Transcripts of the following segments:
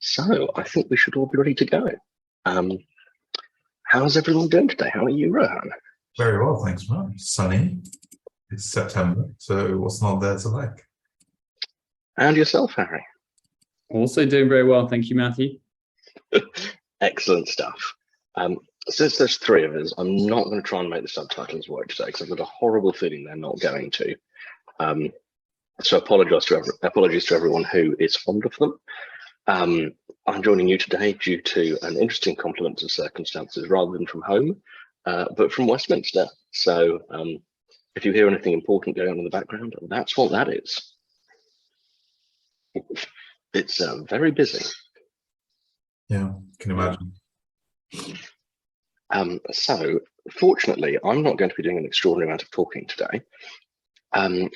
So I think we should all be ready to go. Um, how's everyone doing today? How are you, Rohan? Very well, thanks, Matt. It's sunny. It's September, so what's not there to like? And yourself, Harry? Also doing very well, thank you, Matthew. Excellent stuff. Since there's three of us, I'm not going to try and make the subtitles work today because I've got a horrible feeling they're not going to. So apologies to everyone who is fond of them. I'm joining you today due to an interesting confluence of circumstances rather than from home, but from Westminster. So if you hear anything important going on in the background, that's what that is. It's very busy. Yeah, can imagine. So fortunately, I'm not going to be doing an extraordinary amount of talking today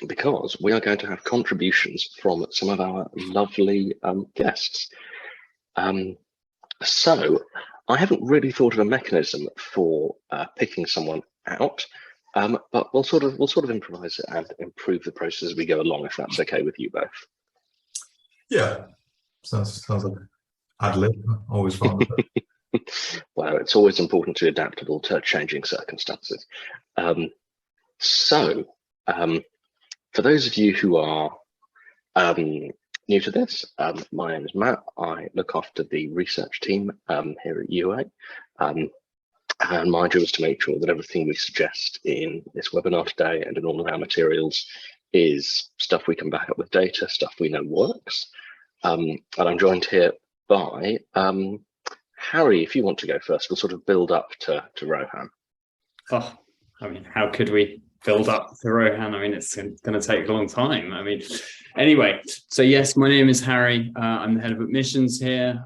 because we are going to have contributions from some of our lovely guests. So I haven't really thought of a mechanism for picking someone out, but we'll sort of improvise it and improve the process as we go along, if that's okay with you both. Yeah, sounds like ad lib. Always fun with it. Well, it's always important to be adaptable to changing circumstances. So for those of you who are new to this, my name is Matt. I look after the research team here at UA. And my job is to make sure that everything we suggest in this webinar today and in all of our materials is stuff we can back up with data, stuff we know works. And I'm joined here by Harry. If you want to go first, we'll sort of build up to Rohan. Oh, I mean, how could we build up to Rohan? I mean, it's going to take a long time. I mean, anyway, so yes, my name is Harry. I'm the head of admissions here.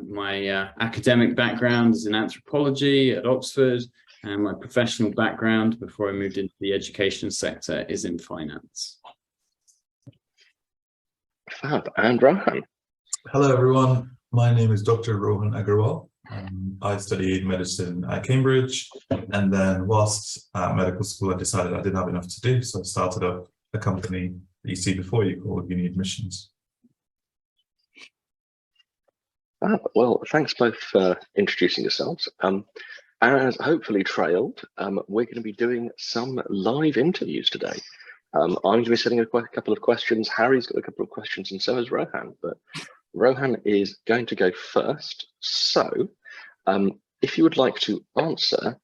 My academic background is in anthropology at Oxford, and my professional background before I moved into the education sector is in finance. Fab. And Rohan. Hello, everyone. My name is Dr. Rohan Agarwal. I studied medicine at Cambridge, and then whilst at medical school, I decided I didn't have enough to do, so I started up a company that you see before you called UniAdmissions. Well, thanks both for introducing yourselves. As hopefully trailed, we're going to be doing some live interviews today. I'm going to be setting a couple of questions. Harry's got a couple of questions, and so is Rohan, but Rohan is going to go first. So if you would like to answer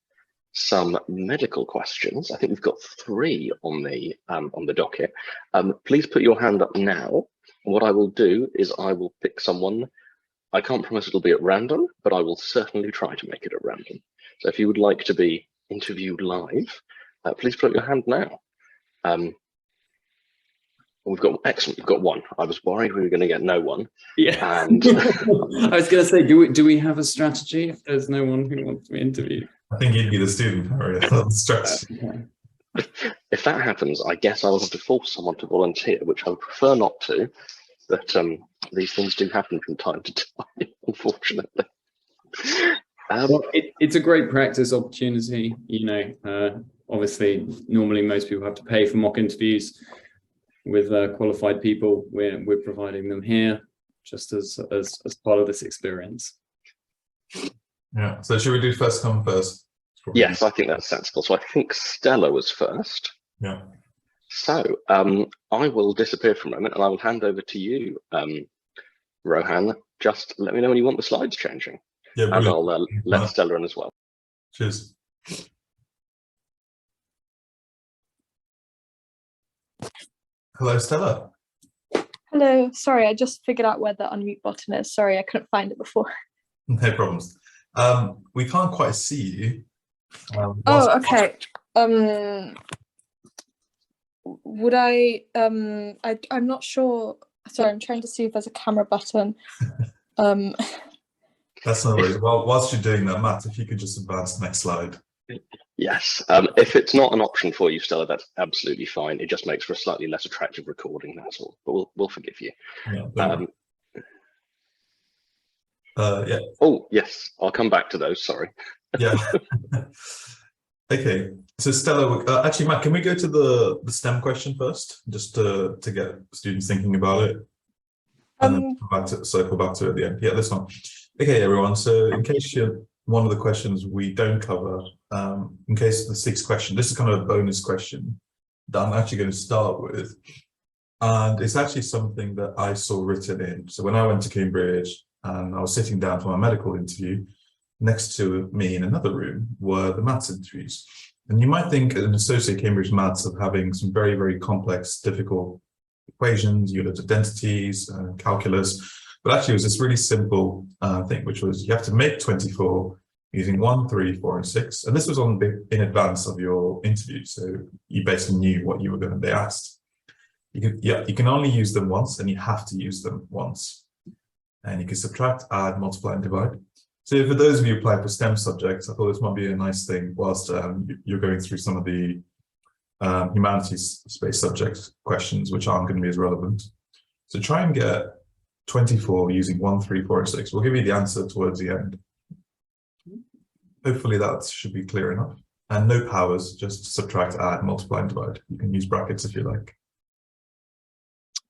some medical questions, I think we've got three on the docket. Please put your hand up now. What I will do is I will pick someone. I can't promise it'll be at random, but I will certainly try to make it at random. So if you would like to be interviewed live, please put up your hand now. We've got excellent. We've got one. I was worried we were going to get no one. Yeah. And I was going to say, do we have a strategy if there's no one who wants to be interviewed? I think you'd be the student, Harry. If that happens, I guess I will have to force someone to volunteer, which I would prefer not to. But these things do happen from time to time, unfortunately. Well, it's a great practice opportunity. You know, obviously, normally most people have to pay for mock interviews. With qualified people, we're providing them here just as part of this experience. Yeah. So should we do first come first? Yes, I think that's sensible. So I think Stella was first. Yeah. So I will disappear for a moment and I will hand over to you, Rohan. Just let me know when you want the slides changing. Yeah, and I'll let Stella in as well. Cheers. Hello, Stella. Hello, sorry, I just figured out where the unmute button is. Sorry, I couldn't find it before. No problems. We can't quite see you. Oh, okay. Would I'm not sure. Sorry, I'm trying to see if there's a camera button. That's no worries. Well, whilst you're doing that, Matt, if you could just advance the next slide. Yes, if it's not an option for you, Stella, that's absolutely fine. It just makes for a slightly less attractive recording, that's all. But we'll forgive you. Yeah. Yeah. Oh, yes, I'll come back to those, sorry. Yeah. Okay, so Stella, actually, Matt, can we go to the STEM question first, just to get students thinking about it? And then circle back to it at the end. Yeah, this one. Okay, everyone. So in case one of the questions we don't cover, in case the sixth question, this is kind of a bonus question that I'm actually going to start with. And it's actually something that I saw written in. So when I went to Cambridge and I was sitting down for my medical interview, next to me in another room were the maths interviews. And you might think an associate Cambridge maths of having some very, very complex, difficult equations, unit identities, calculus, but actually it was this really simple thing, which was you have to make 24 using 1, 3, 4, and 6. And this was in advance of your interview, so you basically knew what you were going to be asked. You can only use them once, and you have to use them once. And you can subtract, add, multiply, and divide. So for those of you applying for STEM subjects, I thought this might be a nice thing whilst you're going through some of the humanities space subject questions, which aren't going to be as relevant. So try and get 24 using 1, 3, 4, and 6. We'll give you the answer towards the end. Hopefully that should be clear enough. And no powers, just subtract, add, multiply, and divide. You can use brackets if you like.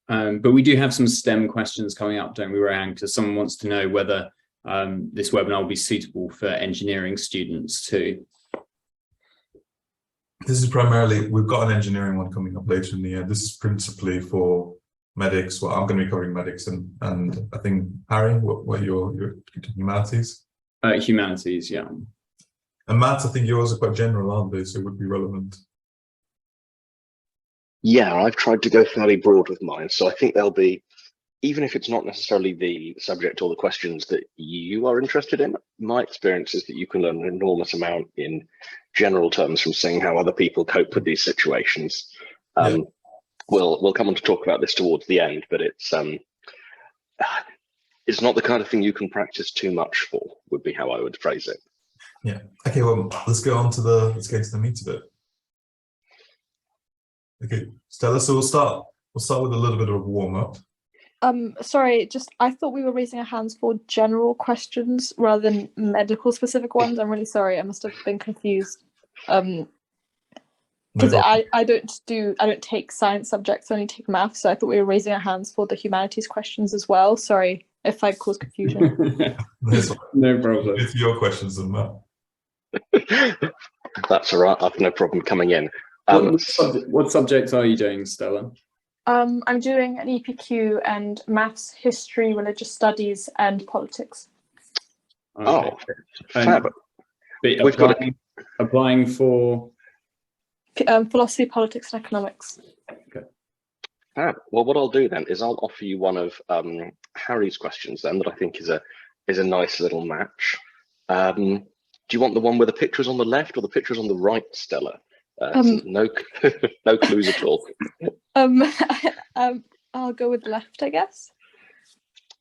But we do have some STEM questions coming up, don't we, Rohan? Because someone wants to know whether this webinar will be suitable for engineering students too. This is primarily, we've got an engineering one coming up later in the year. This is principally for medics. Well, I'm going to be covering medics, and I think, Harry, what your humanities? Humanities, yeah. And maths, I think yours are quite general, aren't they? So it would be relevant. Yeah, I've tried to go fairly broad with mine, so I think there'll be, even if it's not necessarily the subject or the questions that you are interested in, my experience is that you can learn an enormous amount in general terms from seeing how other people cope with these situations. Yeah. We'll come on to talk about this towards the end, but it's not the kind of thing you can practice too much for, would be how I would phrase it. Yeah. Okay, well, let's get into the meat of it. Okay, Stella, so we'll start with a little bit of a warm-up. Sorry, I thought we were raising our hands for general questions rather than medical specific ones. I'm really sorry, I must have been confused. Because I don't take science subjects, I only take math, so I thought we were raising our hands for the humanities questions as well. Sorry if I caused confusion. No problem. It's your questions and math. That's all right, I've no problem coming in. What subjects are you doing, Stella? I'm doing an EPQ and maths, history, religious studies, and politics. Okay. Oh, fab. Applying for philosophy, politics, and economics. Okay. Fab. Well, what I'll do then is I'll offer you one of Harry's questions then that I think is a nice little match. Do you want the one with the pictures on the left or the pictures on the right, Stella? No clues at all. I'll go with left, I guess.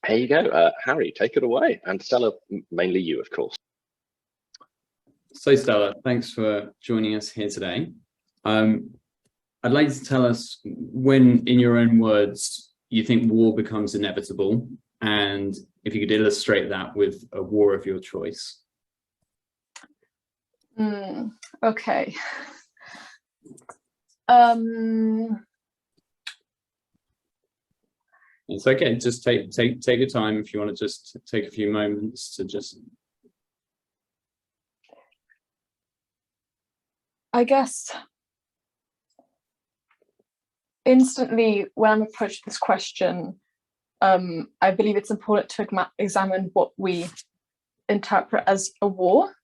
There you go. Harry, take it away. And Stella, mainly you, of course. So Stella, thanks for joining us here today. I'd like you to tell us when, in your own words, you think war becomes inevitable, and if you could illustrate that with a war of your choice. Okay. It's okay, just take your time if you want to just take a few moments to just... I guess instantly when I'm approaching this question, I believe it's important to examine what we interpret as a war.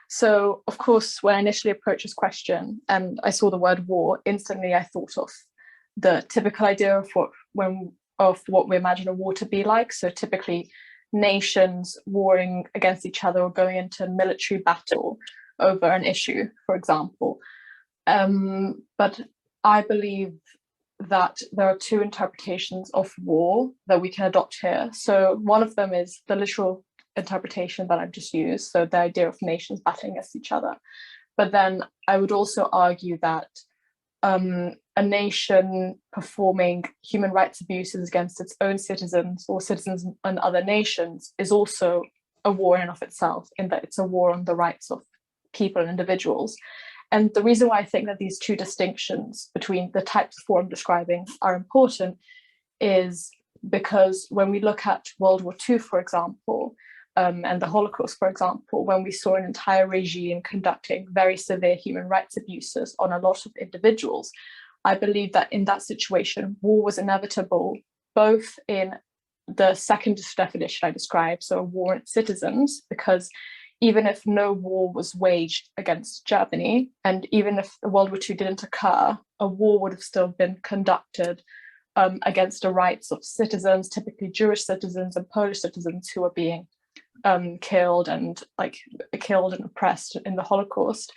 So, of course, when I initially approached this question and I saw the word war, instantly I thought of the typical idea of what we imagine a war to be like. So typically nations warring against each other or going into military battle over an issue, for example. But I believe that there are two interpretations of war that we can adopt here. So one of them is the literal interpretation that I've just used, so the idea of nations battling against each other. But then I would also argue that a nation performing human rights abuses against its own citizens or citizens in other nations is also a war in and of itself, in that it's a war on the rights of people and individuals. And the reason why I think that these two distinctions between the types of war I'm describing are important is because when we look at World War II, for example, and the Holocaust, for example, when we saw an entire regime conducting very severe human rights abuses on a lot of individuals, I believe that in that situation, war was inevitable, both in the second definition I described, so a war on citizens, because even if no war was waged against Germany, and even if World War II didn't occur, a war would have still been conducted against the rights of citizens, typically Jewish citizens and Polish citizens who are being killed and oppressed in the Holocaust,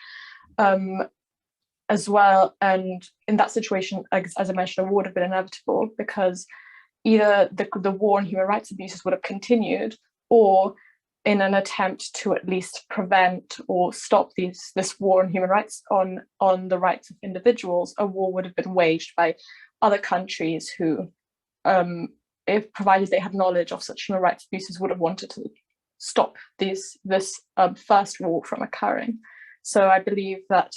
as well. And in that situation, as I mentioned, a war would have been inevitable, because either the war on human rights abuses would have continued, or in an attempt to at least prevent or stop this war on human rights, on the rights of individuals, a war would have been waged by other countries who, if provided they had knowledge of such human rights abuses, would have wanted to stop this first war from occurring. So I believe that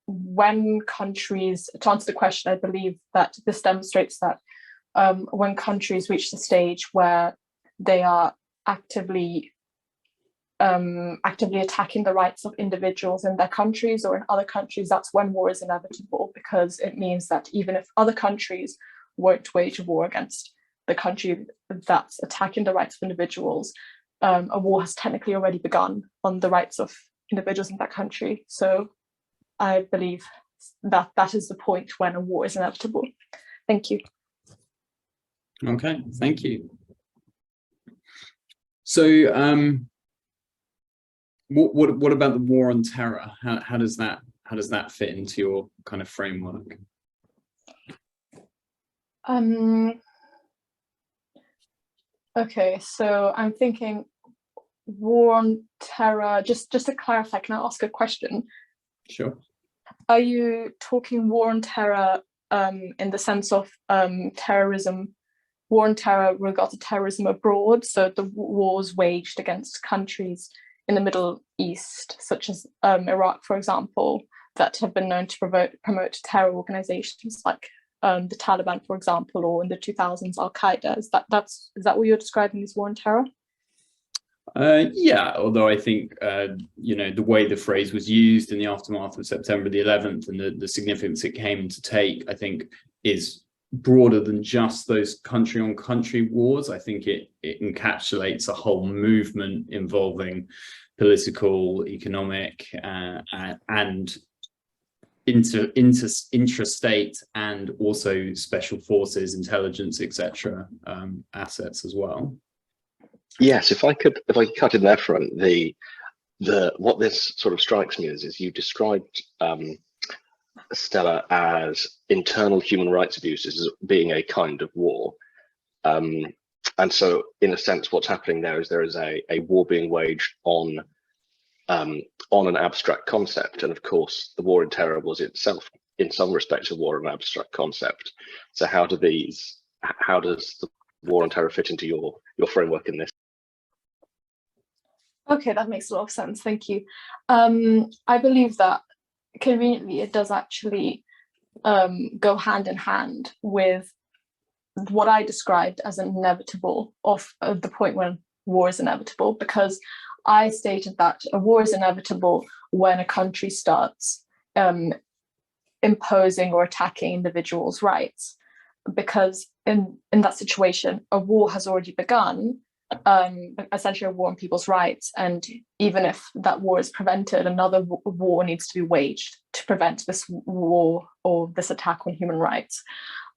when countries, to answer the question, I believe that this demonstrates that when countries reach the stage where they are actively attacking the rights of individuals in their countries or in other countries, that's when war is inevitable, because it means that even if other countries won't wage a war against the country that's attacking the rights of individuals, a war has technically already begun on the rights of individuals in that country. So I believe that that is the point when a war is inevitable. Thank you. Okay, thank you. So what about the war on terror? How does that fit into your kind of framework? Okay, so I'm thinking war on terror, just to clarify, can I ask a question? Sure. Are you talking war on terror in the sense of terrorism, war on terror with regard to terrorism abroad, so the wars waged against countries in the Middle East, such as Iraq, for example, that have been known to promote terror organizations like the Taliban, for example, or in the 2000s, Al-Qaeda? Is that what you're describing as war on terror? Yeah, although I think, the way the phrase was used in the aftermath of September the 11th and the significance it came to take, I think, is broader than just those country-on-country wars. I think it encapsulates a whole movement involving political, economic, and intrastate, and also special forces, intelligence, etc. Assets as well. Yes, if I could cut in there front, what this sort of strikes me is you described Stella as internal human rights abuses as being a kind of war, and so in a sense, what's happening there is a war being waged on an abstract concept, and of course, the war on terror was itself, in some respects, a war on an abstract concept. So how does the war on terror fit into your framework in this? Okay, that makes a lot of sense. Thank you. I believe that conveniently it does actually go hand in hand with what I described as inevitable of the point when war is inevitable, because I stated that a war is inevitable when a country starts imposing or attacking individuals' rights, because in that situation, a war has already begun, essentially a war on people's rights. And even if that war is prevented, another war needs to be waged to prevent this war or this attack on human rights.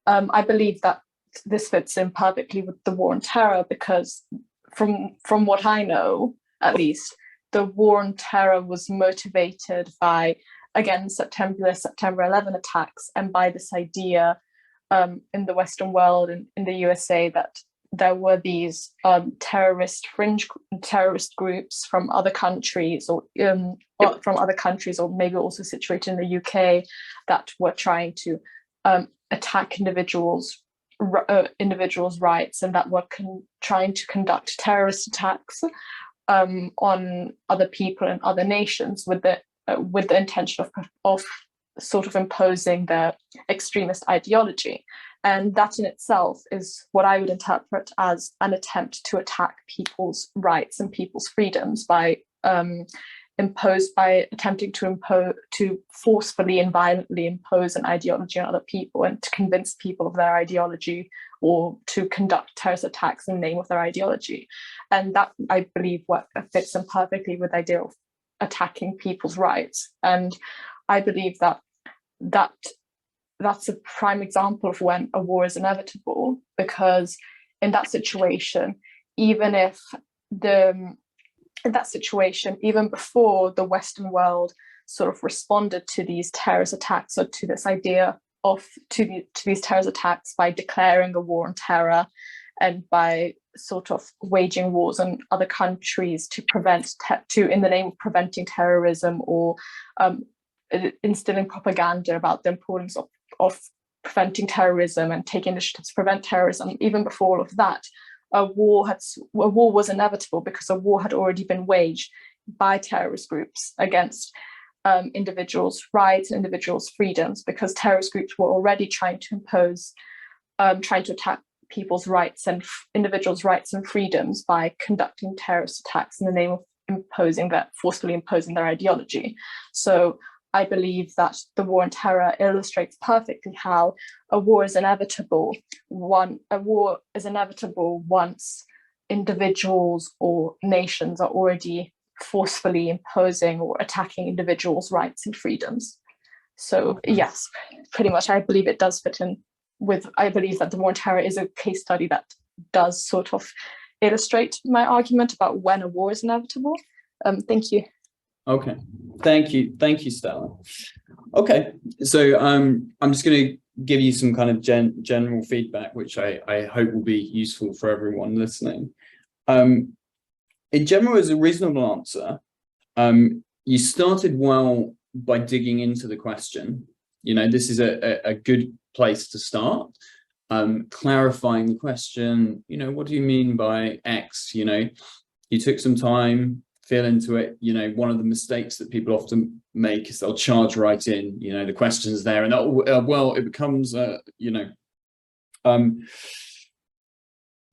I believe that this fits in perfectly with the war on terror, because from what I know, at least, the war on terror was motivated by, again, September 11 attacks, and by this idea in the Western world and in the USA that there were these terrorist groups from other countries, or maybe also situated in the UK, that were trying to attack individuals' rights, and that were trying to conduct terrorist attacks on other people and other nations with the intention of sort of imposing their extremist ideology. And that in itself is what I would interpret as an attempt to attack people's rights and people's freedoms by attempting to forcefully and violently impose an ideology on other people and to convince people of their ideology, or to conduct terrorist attacks in the name of their ideology. And that, I believe, what fits in perfectly with the idea of attacking people's rights. And I believe that that's a prime example of when a war is inevitable, because in that situation, even before the Western world sort of responded to these terrorist attacks, or to this idea of these terrorist attacks, by declaring a war on terror and by sort of waging wars on other countries in the name of preventing terrorism, or instilling propaganda about the importance of preventing terrorism and taking initiatives to prevent terrorism. Even before all of that, a war was inevitable, because a war had already been waged by terrorist groups against individuals' rights and individuals' freedoms, because terrorist groups were already trying to attack people's rights and individuals' rights and freedoms by conducting terrorist attacks in the name of forcefully imposing their ideology. So I believe that the war on terror illustrates perfectly how a war is inevitable. A war is inevitable once individuals or nations are already forcefully imposing or attacking individuals' rights and freedoms. So yes, pretty much I believe it does fit in with, I believe that the war on terror is a case study that does sort of illustrate my argument about when a war is inevitable. Thank you. Okay, thank you, Stella. Okay, so I'm just going to give you some kind of general feedback, which I hope will be useful for everyone listening. In general, as a reasonable answer, you started well by digging into the question. You know, this is a good place to start. Clarifying the question, you know, what do you mean by X? You know, you took some time, feel into it. You know, one of the mistakes that people often make is they'll charge right in, you know, the question's there, and well, it becomes, you know,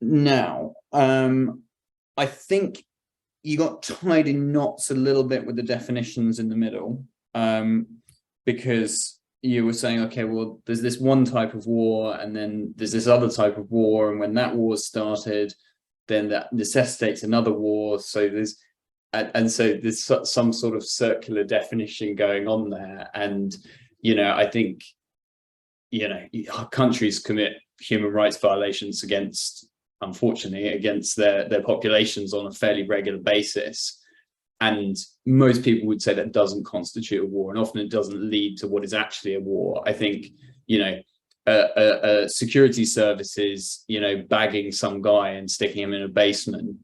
now, I think you got tied in knots a little bit with the definitions in the middle, because you were saying, okay, well, there's this one type of war, and then there's this other type of war, and when that war started, then that necessitates another war. So there's some sort of circular definition going on there. And, you know, I think, you know, countries commit human rights violations unfortunately, against their populations on a fairly regular basis. And most people would say that doesn't constitute a war, and often it doesn't lead to what is actually a war. I think, you know, security services, you know, bagging some guy and sticking him in a basement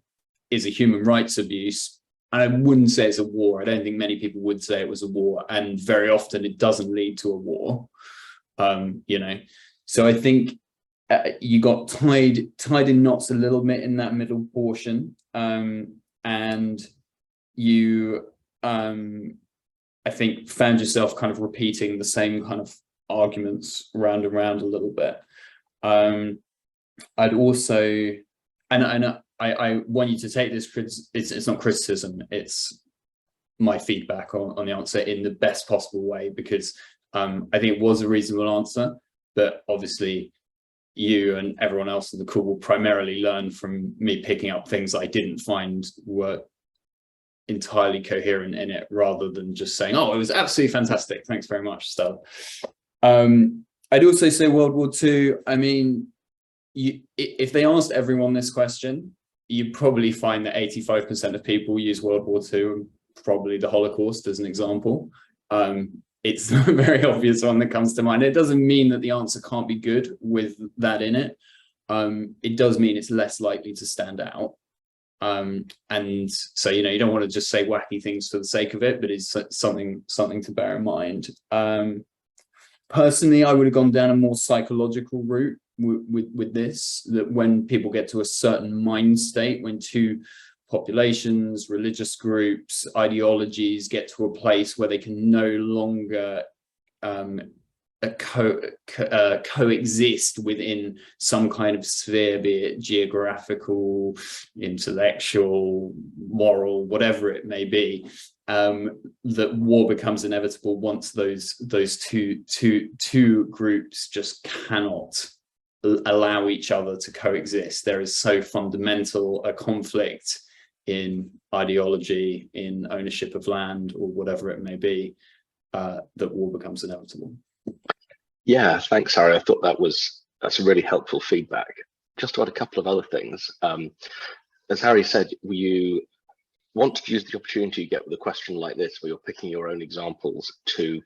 is a human rights abuse. And I wouldn't say it's a war. I don't think many people would say it was a war. And very often it doesn't lead to a war, you know. So I think you got tied in knots a little bit in that middle portion. And you, I think, found yourself kind of repeating the same kind of arguments round and round a little bit. I'd also, and I want you to take this, it's not criticism, it's my feedback on the answer in the best possible way, because I think it was a reasonable answer, but obviously you and everyone else in the call will primarily learn from me picking up things I didn't find were entirely coherent in it, rather than just saying, oh, it was absolutely fantastic, thanks very much, Stella. I'd also say World War II, I mean, if they asked everyone this question, you'd probably find that 85% of people use World War II, and probably the Holocaust as an example. It's a very obvious one that comes to mind. It doesn't mean that the answer can't be good with that in it. It does mean it's less likely to stand out. And so, you know, you don't want to just say wacky things for the sake of it, but it's something to bear in mind. Personally, I would have gone down a more psychological route with this, that when people get to a certain mind state, when two populations, religious groups, ideologies get to a place where they can no longer coexist within some kind of sphere, be it geographical, intellectual, moral, whatever it may be, that war becomes inevitable once those two groups just cannot allow each other to coexist. There is so fundamental a conflict in ideology, in ownership of land, or whatever it may be, that war becomes inevitable. Yeah, thanks, Harry. I thought that's a really helpful feedback. Just to add a couple of other things. As Harry said, you want to use the opportunity you get with a question like this, where you're picking your own examples to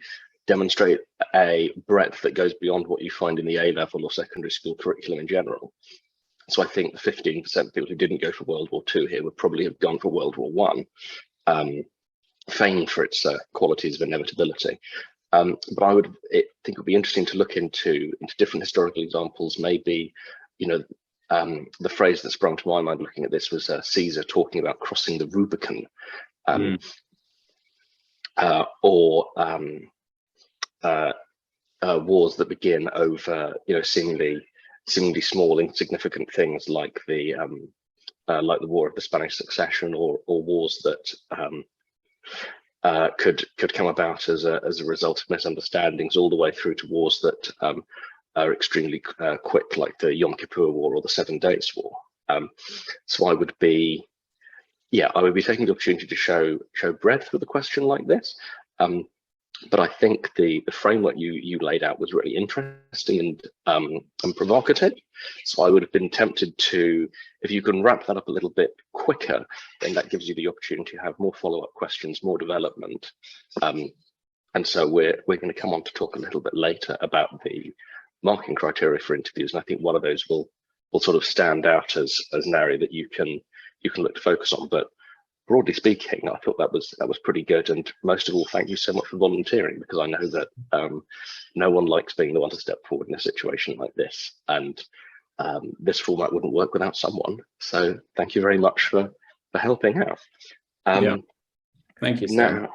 demonstrate a breadth that goes beyond what you find in the A-level or secondary school curriculum in general. So I think the 15% of people who didn't go for World War II here would probably have gone for World War I, famed for its qualities of inevitability. But I think it would be interesting to look into different historical examples. Maybe, the phrase that sprung to my mind looking at this was Caesar talking about crossing the Rubicon, or wars that begin over seemingly small, insignificant things like the War of the Spanish Succession, or wars that could come about as a result of misunderstandings, all the way through to wars that are extremely quick, like the Yom Kippur War or the 7 Days War. So I would be taking the opportunity to show breadth with a question like this. But I think the framework you laid out was really interesting and provocative. So I would have been tempted to, if you can wrap that up a little bit quicker, then that gives you the opportunity to have more follow-up questions, more development. And so we're going to come on to talk a little bit later about the marking criteria for interviews. And I think one of those will sort of stand out as an area that you can look to focus on. But broadly speaking, I thought that was pretty good. And most of all, thank you so much for volunteering, because I know that no one likes being the one to step forward in a situation like this. And this format wouldn't work without someone. So thank you very much for helping out. Yeah. Thank you. Now,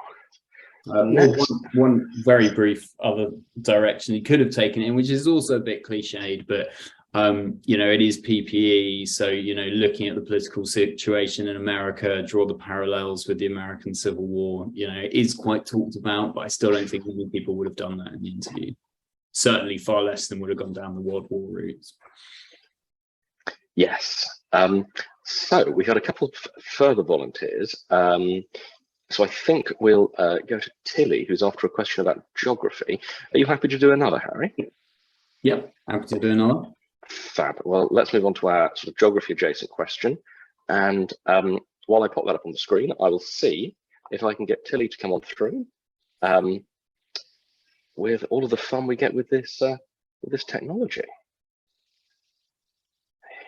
one very brief other direction you could have taken in, which is also a bit cliched, but it is PPE. So, looking at the political situation in America, draw the parallels with the American Civil War, it is quite talked about, but I still don't think many people would have done that in the interview. Certainly far less than would have gone down the World War routes. Yes. So we had a couple of further volunteers. So I think we'll go to Tilly, who's after a question about geography. Are you happy to do another, Harry? Yep, happy to do another. Fab. Well, let's move on to our sort of geography adjacent question. And while I pop that up on the screen, I will see if I can get Tilly to come on through with all of the fun we get with this technology.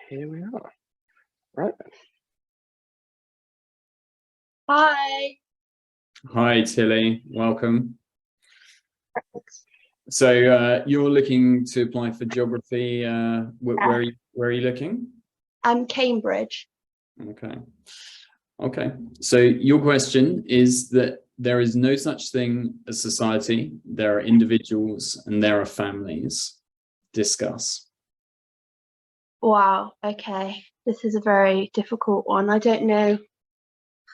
Here we are. Right. Hi. Hi, Tilly. Welcome. So you're looking to apply for geography. Where are you looking? Cambridge. Okay. So your question is that there is no such thing as society. There are individuals and there are families. Discuss. Wow. Okay. This is a very difficult one. I don't know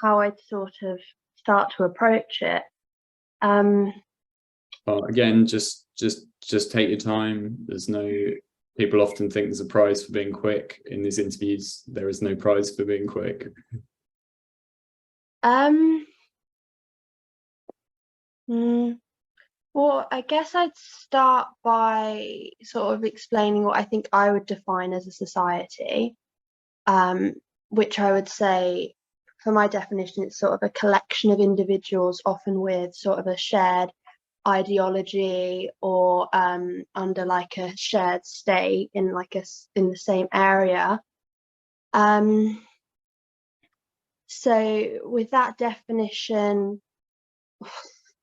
how I'd sort of start to approach it. Well, again, just take your time. There's no, people often think there's a prize for being quick. In these interviews, there is no prize for being quick. Well, I guess I'd start by sort of explaining what I think I would define as a society, which I would say, for my definition, it's sort of a collection of individuals, often with sort of a shared ideology or under like a shared state in the same area. So with that definition,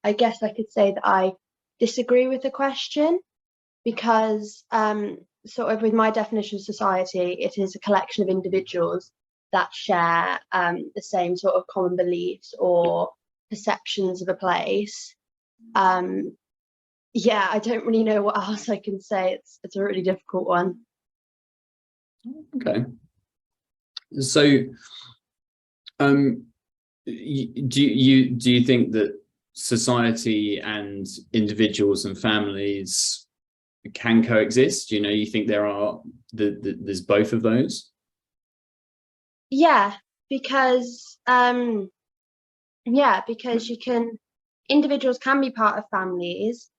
I guess I could say that I disagree with the question, because sort of with my definition of society, it is a collection of individuals that share the same sort of common beliefs or perceptions of a place. yeah, I don't really know what else I can say. It's a really difficult one. Okay. So, do you think that society and individuals and families can coexist? You think there are there's both of those? Yeah, because individuals can be part of families,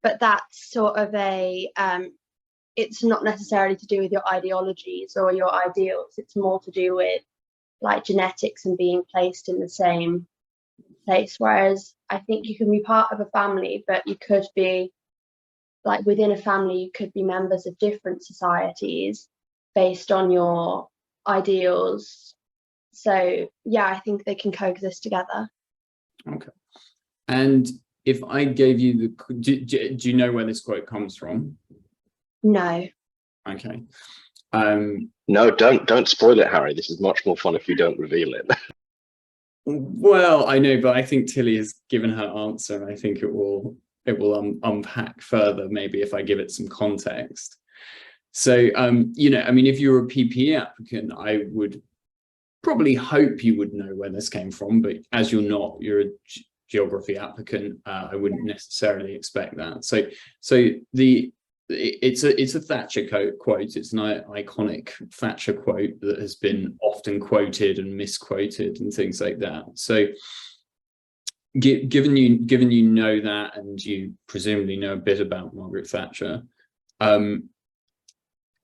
but that's sort of it's not necessarily to do with your ideologies or your ideals. It's more to do with like genetics and being placed in the same place. Whereas I think you can be part of a family, but you could be like within a family, you could be members of different societies based on your ideals. So yeah, I think they can coexist together. Okay. And if I gave you do you know where this quote comes from? No. Okay. No, don't spoil it, Harry. This is much more fun if you don't reveal it. Well, I know, but I think Tilly has given her answer, and I think it will unpack further, maybe if I give it some context. So, I mean, if you're a PPE applicant, I would probably hope you would know where this came from, but as you're not, you're a geography applicant, I wouldn't necessarily expect that. So it's a Thatcher quote. It's an iconic Thatcher quote that has been often quoted and misquoted and things like that. So given you know that, and you presumably know a bit about Margaret Thatcher,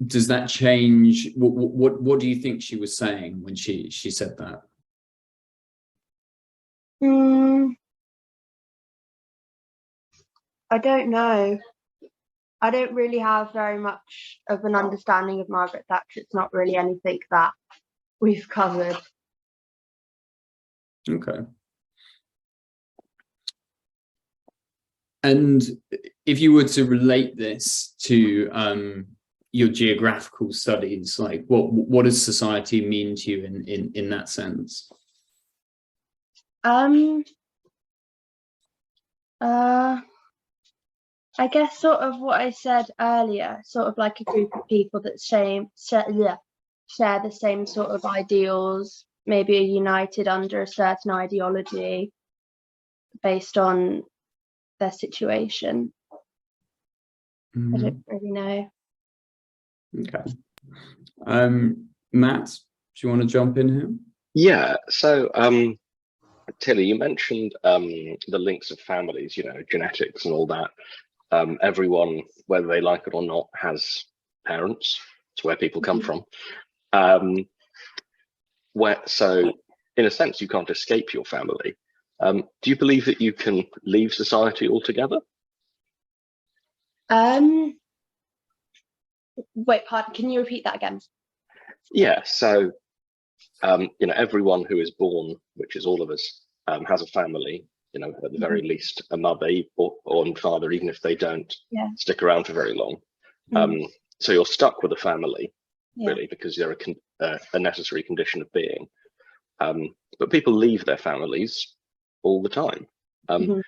does that change? What do you think she was saying when she said that? I don't know. I don't really have very much of an understanding of Margaret Thatcher. It's not really anything that we've covered. Okay. And if you were to relate this to your geographical studies, like what does society mean to you in that sense? I guess sort of what I said earlier, sort of like a group of people that share the same sort of ideals, maybe are united under a certain ideology based on their situation. I don't really know. Okay. Matt, do you want to jump in here? Yeah, so Tilly, you mentioned the links of families, genetics and all that. Everyone, whether they like it or not, has parents. It's where people come from. So in a sense, you can't escape your family. Do you believe that you can leave society altogether? Wait, pardon, can you repeat that again? Yeah, so everyone who is born, which is all of us, has a family, at the very least a mother or father, even if they don't stick around for very long. So you're stuck with a family, really, because they're a necessary condition of being. But people leave their families all the time. Do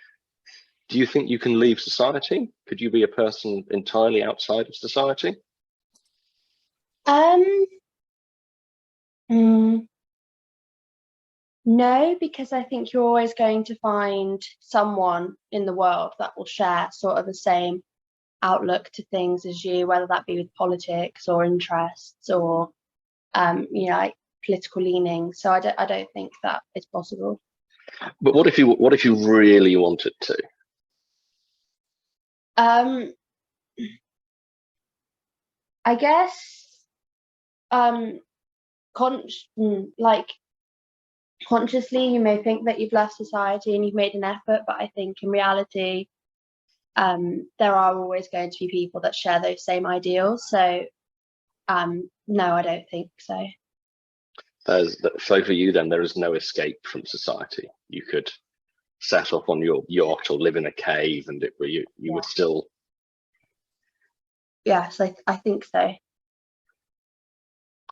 you think you can leave society? Could you be a person entirely outside of society? No, because I think you're always going to find someone in the world that will share sort of the same outlook to things as you, whether that be with politics or interests or like political leanings. So I don't think that is possible. But what if you really wanted to? I guess consciously you may think that you've left society and you've made an effort, but I think in reality there are always going to be people that share those same ideals. So no, I don't think so. So for you then, there is no escape from society. You could set off on your yacht or live in a cave, and you would still. Yes, I think so.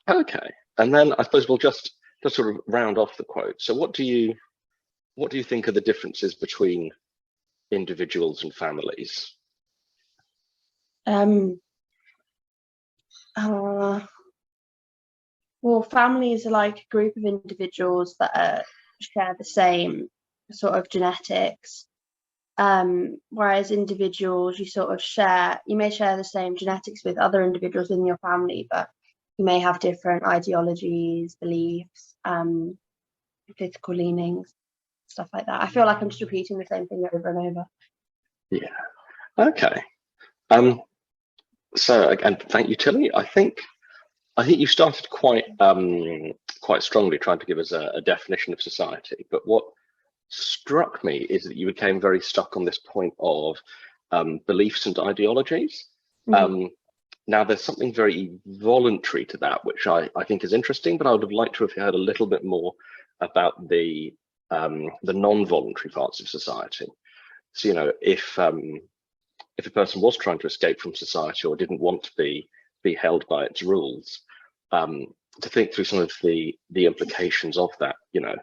Okay, and then I suppose we'll just sort of round off the quote. So what do you think are the differences between individuals and families? Well, families are like a group of individuals that share the same sort of genetics. Whereas individuals, you may share the same genetics with other individuals in your family, but you may have different ideologies, beliefs, political leanings, stuff like that. I feel like I'm just repeating the same thing over and over. Yeah. Okay. So again, thank you, Tilly. I think you started quite strongly trying to give us a definition of society, but what struck me is that you became very stuck on this point of beliefs and ideologies. Mm-hmm. Now, there's something very voluntary to that, which I think is interesting, but I would have liked to have heard a little bit more about the non-voluntary parts of society. So, you know, if a person was trying to escape from society or didn't want to be held by its rules, to think through some of the implications of that. You know,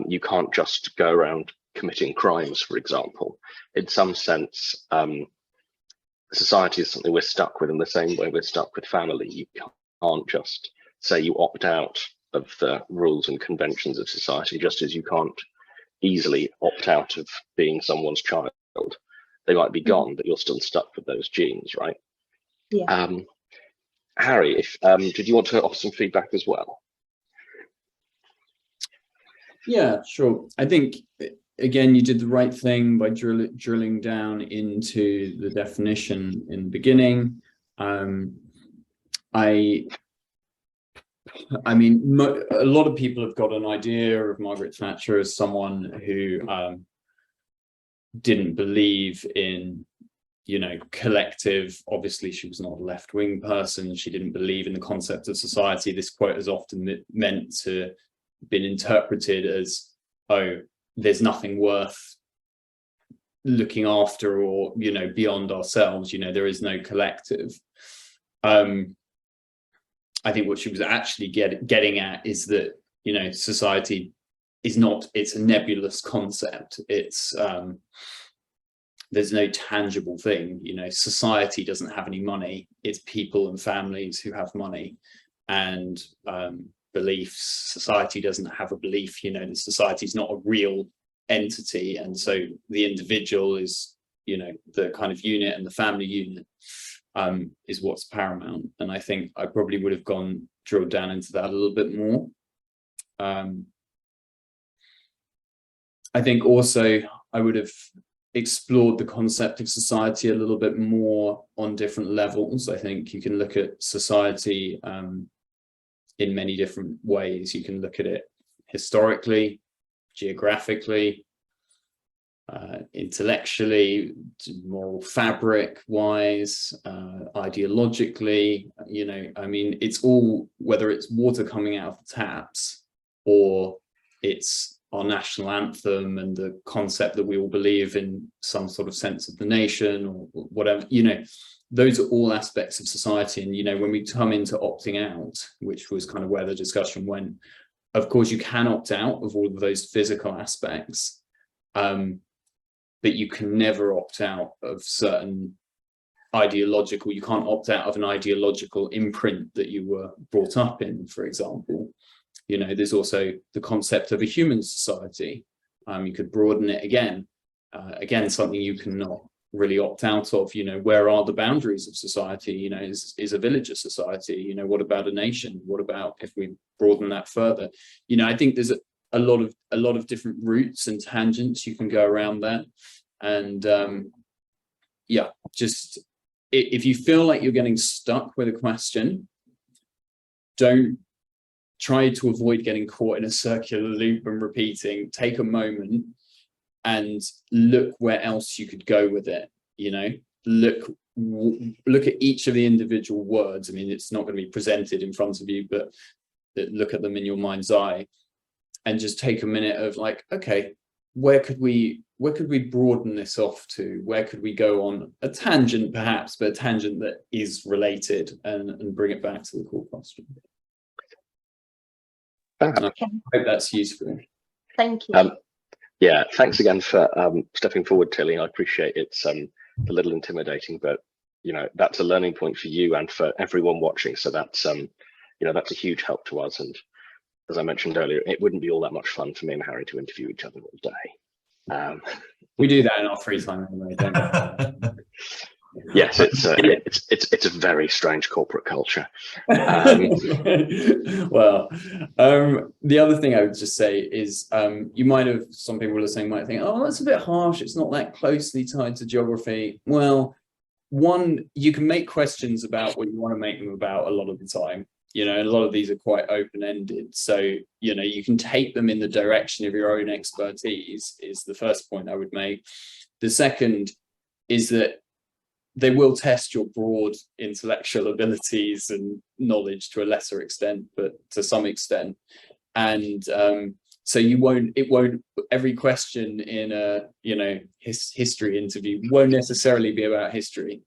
you can't just go around committing crimes, for example. In some sense, society is something we're stuck with in the same way we're stuck with family. You can't just say you opt out of the rules and conventions of society, just as you can't easily opt out of being someone's child. They might be gone, but you're still stuck with those genes, right? Yeah. Harry, did you want to offer some feedback as well? Yeah, sure. I think, again, you did the right thing by drilling down into the definition in the beginning. I mean, a lot of people have got an idea of Margaret Thatcher as someone who didn't believe in, you know, collective. Obviously, she was not a left-wing person. She didn't believe in the concept of society. This quote has often meant to been interpreted as, oh, there's nothing worth looking after, or, you know, beyond ourselves, you know, there is no collective. I think what she was actually getting at is that, you know, society is not, it's a nebulous concept. It's there's no tangible thing, you know. Society doesn't have any money. It's people and families who have money, and beliefs. Society doesn't have a belief, you know. The society is not a real entity, and so the individual is, you know, the kind of unit, and the family unit is what's paramount. And I think I probably would have drilled down into that a little bit more. I think also I would have explored the concept of society a little bit more on different levels. I think you can look at society in many different ways. You can look at it historically, geographically, intellectually, moral fabric wise, ideologically, you know. I mean, it's all, whether it's water coming out of the taps, or it's our national anthem and the concept that we all believe in some sort of sense of the nation, or whatever, you know, those are all aspects of society. And, you know, when we come into opting out, which was kind of where the discussion went, of course you can opt out of all of those physical aspects, but you can never opt out of certain ideological, you can't opt out of an ideological imprint that you were brought up in, for example. You know, there's also the concept of a human society. You could broaden it again. Again, something you cannot really opt out of. You know, where are the boundaries of society? You know, is a village a society? You know, what about a nation? What about if we broaden that further? You know, I think there's a lot of different routes and tangents you can go around that. And yeah, just if you feel like you're getting stuck with a question, don't try to avoid getting caught in a circular loop and repeating. Take a moment and look where else you could go with it. You know, look at each of the individual words. I mean, it's not going to be presented in front of you, but look at them in your mind's eye, and just take a minute of like, okay, where could we broaden this off to? Where could we go on a tangent, perhaps, but a tangent that is related, and bring it back to the core question. Okay. I hope that's useful. Thank you. Yeah, thanks again for stepping forward, Tilly. I appreciate it's a little intimidating, but that's a learning point for you and for everyone watching. So that's that's a huge help to us. And as I mentioned earlier, it wouldn't be all that much fun for me and Harry to interview each other all day. We do that in our free time anyway, don't we? Yes, it's a very strange corporate culture. Well, the other thing I would just say is some people listening might think, oh, that's a bit harsh. It's not that closely tied to geography. Well, one, you can make questions about what you want to make them about a lot of the time. A lot of these are quite open-ended. So, you can take them in the direction of your own expertise is the first point I would make. The second is that they will test your broad intellectual abilities and knowledge to a lesser extent, but to some extent. And so every question in a, history interview won't necessarily be about history.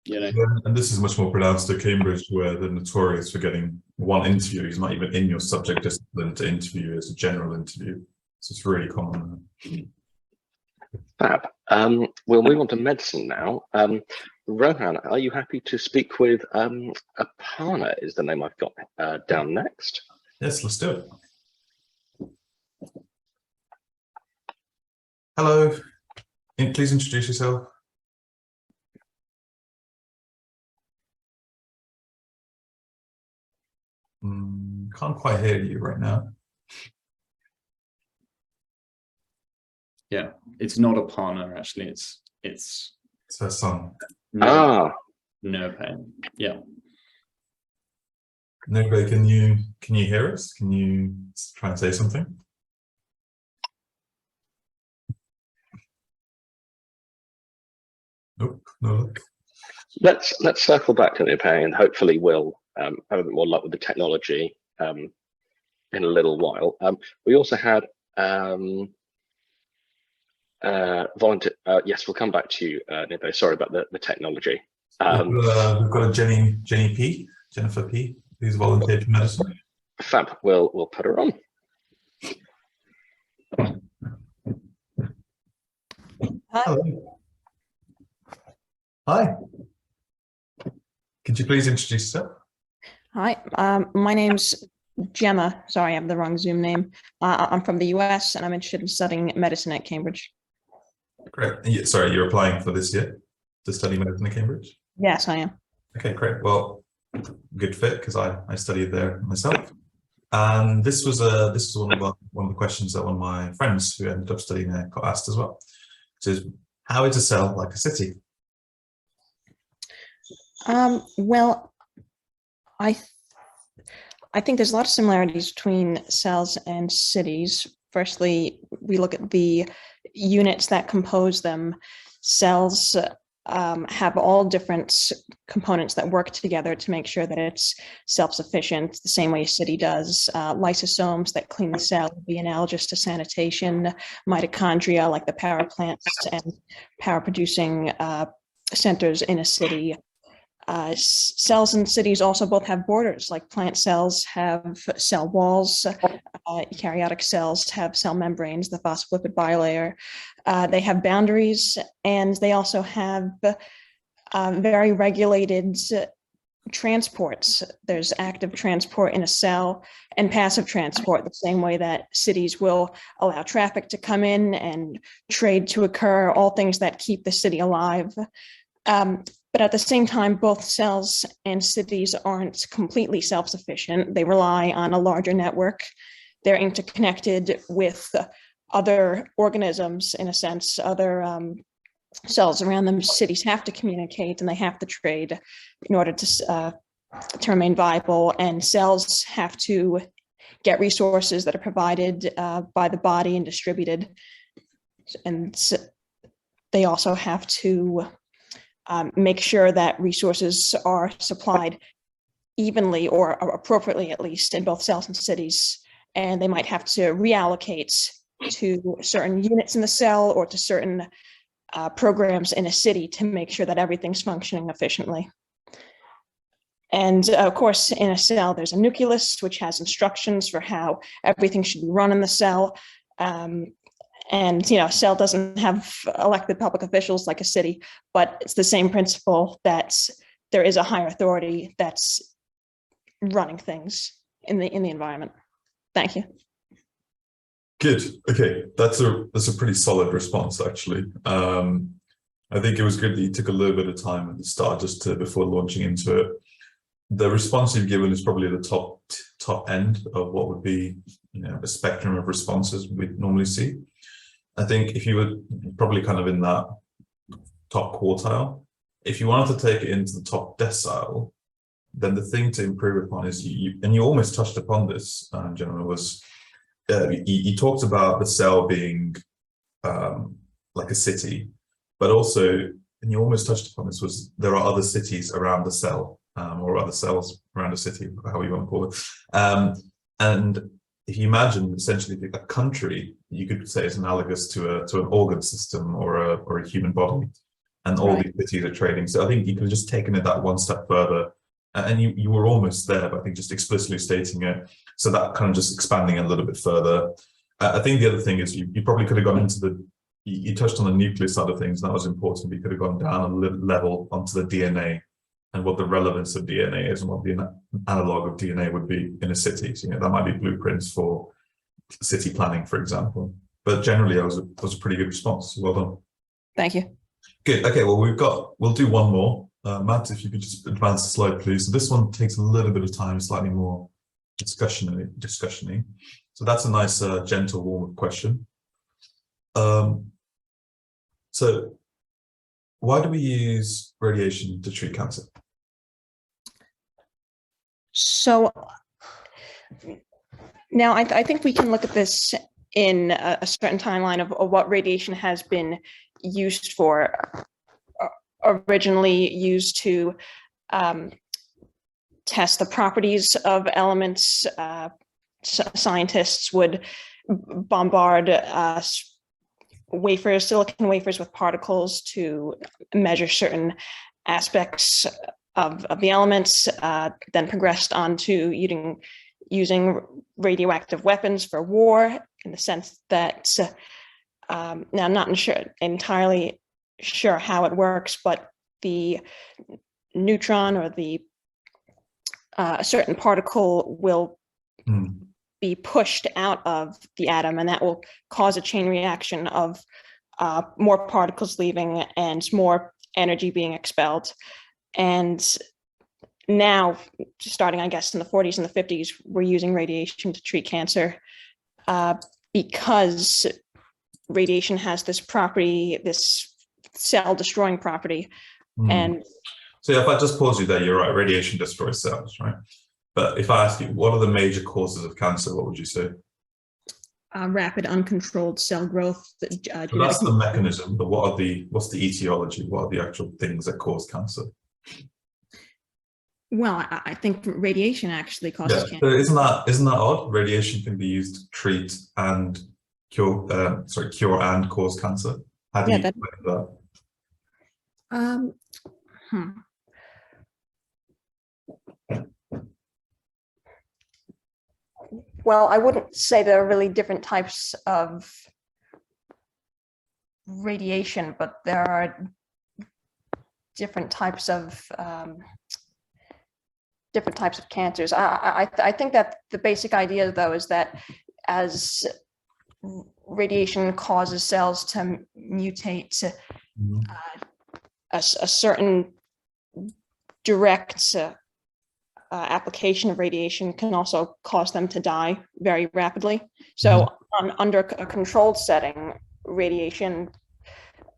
And this is much more pronounced at Cambridge, where they're notorious for getting one interview who's not even in your subject discipline to interview as a general interview. So it's really common. Fab. We'll move on to medicine now. Rohan, are you happy to speak with Aparna is the name I've got down next? Yes, let's do it. Hello, please introduce yourself. Can't quite hear you right now. Yeah, it's not Aparna actually. It's her son. No pain. Yeah. Nogbe, can you hear us? Can you try and say something? Nope, no luck. Let's circle back to the opinion. Hopefully, we'll have a bit more luck with the technology in a little while. We also had volunteer. Yes, we'll come back to you, Nibo. Sorry about the technology. We've got a Jennifer P, who's volunteered for medicine. Fab. We'll put her on. Hi. Hello. Hi. Could you please introduce yourself? Hi, my name's Gemma. Sorry, I have the wrong Zoom name. I'm from the US and I'm interested in studying medicine at Cambridge. Great. Sorry, you're applying for this year to study medicine at Cambridge? Yes, I am. Okay, great. Well, good fit because I studied there myself. And this was one of the questions that one of my friends who ended up studying there got asked as well, which is, how is a cell like a city? Well, I think there's a lot of similarities between cells and cities. Firstly, we look at the units that compose them. Cells have all different components that work together to make sure that it's self-sufficient, the same way a city does. Lysosomes that clean the cell would be analogous to sanitation. Mitochondria, like the power plants and power-producing centers in a city. Cells in cities also both have borders, like plant cells have cell walls, eukaryotic cells have cell membranes, the phospholipid bilayer. They have boundaries, and they also have very regulated transports. There's active transport in a cell and passive transport, the same way that cities will allow traffic to come in and trade to occur, all things that keep the city alive. But at the same time, both cells and cities aren't completely self-sufficient. They rely on a larger network. They're interconnected with other organisms, in a sense, other cells around them. Cities have to communicate and they have to trade in order to remain viable. And cells have to get resources that are provided by the body and distributed. And they also have to make sure that resources are supplied evenly or appropriately, at least, in both cells and cities. And they might have to reallocate to certain units in the cell or to certain programs in a city to make sure that everything's functioning efficiently. And of course, in a cell, there's a nucleus, which has instructions for how everything should be run in the cell. And, you know, a cell doesn't have elected public officials like a city, but it's the same principle that there is a higher authority that's running things in the environment. Thank you. Good. Okay, that's a pretty solid response, actually. I think it was good that you took a little bit of time at the start before launching into it. The response you've given is probably the top end of what would be, you know, a spectrum of responses we'd normally see. I think if you were probably kind of in that top quartile, if you wanted to take it into the top decile, then the thing to improve upon is and you almost touched upon this, gentlemen, was you talked about the cell being like a city, but also, and you almost touched upon this, was there are other cities around the cell, or other cells around a city, however you want to call it. And if you imagine essentially a country, you could say it's analogous to an organ system or a human body, and all these cities are trading. So I think you could have just taken it that one step further, and you were almost there, but I think just explicitly stating it. So that kind of just expanding a little bit further. I think the other thing is you probably could have gone into you touched on the nuclear side of things, and that was important, but you could have gone down a level onto the DNA and what the relevance of DNA is and what the analog of DNA would be in a city. So, you know, that might be blueprints for city planning, for example. But generally, it was a pretty good response. Well done. Thank you. Good. Okay, well, we'll do one more. Matt, if you could just advance the slide, please. So this one takes a little bit of time, slightly more discussion-y. So that's a nice, gentle, warm question. So why do we use radiation to treat cancer? So now I think we can look at this in a certain timeline of what radiation has been used for. Originally used to test the properties of elements. Scientists would bombard silicon wafers with particles to measure certain aspects of the elements, then progressed on to using radioactive weapons for war, in the sense that now I'm not entirely sure how it works, but the neutron or a certain particle will be pushed out of the atom, and that will cause a chain reaction of more particles leaving and more energy being expelled. And now, starting, I guess, in the 40s and the 50s, we're using radiation to treat cancer because radiation has this property, this cell-destroying property. And so if I just pause you there, you're right, radiation destroys cells, right? But if I ask you, what are the major causes of cancer, what would you say? Rapid, uncontrolled cell growth. So that's the mechanism, but what's the etiology? What are the actual things that cause cancer? Well, I think radiation actually causes cancer. So isn't that odd? Radiation can be used to treat and cure and cause cancer. How do you explain that? Well, I wouldn't say there are really different types of radiation, but there are different types of cancers. I think that the basic idea, though, is that as radiation causes cells to mutate, a certain direct application of radiation can also cause them to die very rapidly. So under a controlled setting, radiation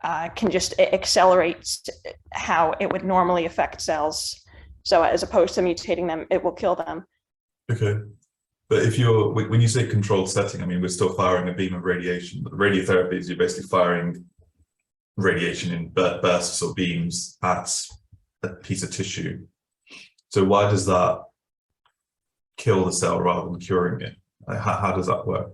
can just accelerate how it would normally affect cells. So as opposed to mutating them, it will kill them. Okay. But when you say controlled setting, I mean, we're still firing a beam of radiation. Radiotherapy is you're basically firing radiation in bursts or beams at a piece of tissue. So why does that kill the cell rather than curing it? How does that work?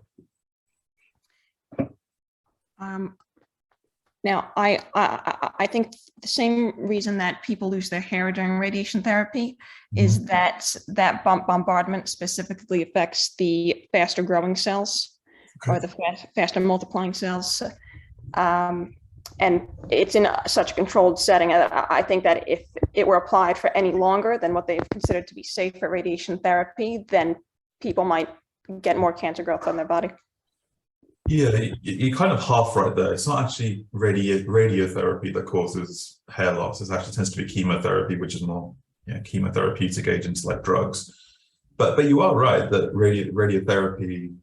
Now, I think the same reason that people lose their hair during radiation therapy is that bombardment specifically affects the faster growing cells. or the faster multiplying cells. And it's in such a controlled setting. I think that if it were applied for any longer than what they've considered to be safe for radiation therapy, then people might get more cancer growth on their body. Yeah, you're kind of half right there. It's not actually radiotherapy that causes hair loss. It actually tends to be chemotherapy, which is more chemotherapeutic agents like drugs. But you are right that radiotherapy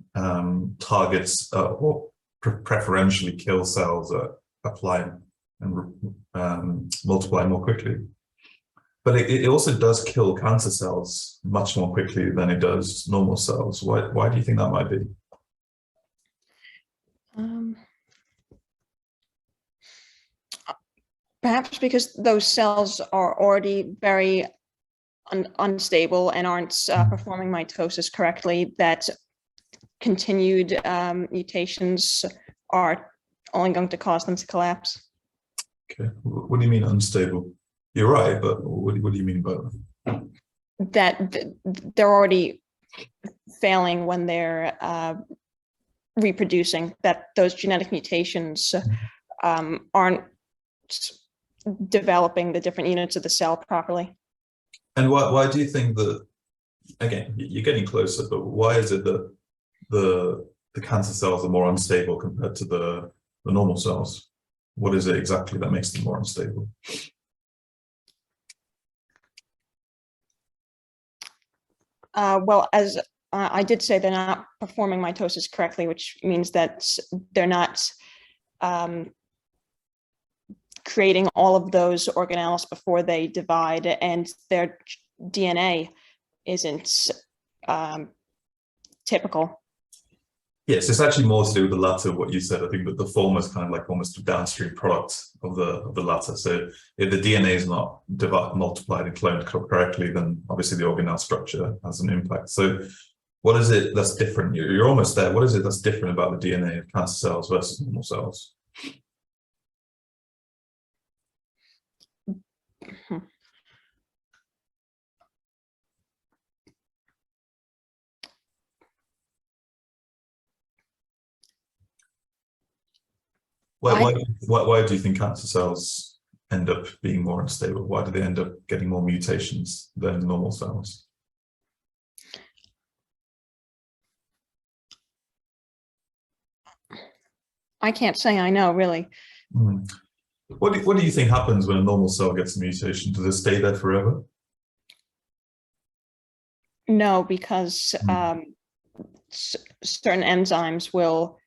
targets or preferentially kill cells that apply and multiply more quickly. But it also does kill cancer cells much more quickly than it does normal cells. Why do you think that might be? Perhaps because those cells are already very unstable and aren't performing mitosis correctly, that continued mutations are only going to cause them to collapse. Okay, what do you mean unstable? You're right, but what do you mean by that? That they're already failing when they're reproducing, that those genetic mutations aren't developing the different units of the cell properly. And why do you think that, again, you're getting closer, but why is it that the cancer cells are more unstable compared to the normal cells? What is it exactly that makes them more unstable? Well, as I did say, they're not performing mitosis correctly, which means that they're not creating all of those organelles before they divide, and their DNA isn't typical. Yes, it's actually more to do with the latter, what you said. I think that the former is kind of like almost a downstream product of the latter. So if the DNA is not multiplied and cloned correctly, then obviously the organelle structure has an impact. So what is it that's different? You're almost there. What is it that's different about the DNA of cancer cells versus normal cells? Why do you think cancer cells end up being more unstable? Why do they end up getting more mutations than normal cells? I can't say I know, really. What do you think happens when a normal cell gets a mutation? Does it stay there forever? No, because certain enzymes will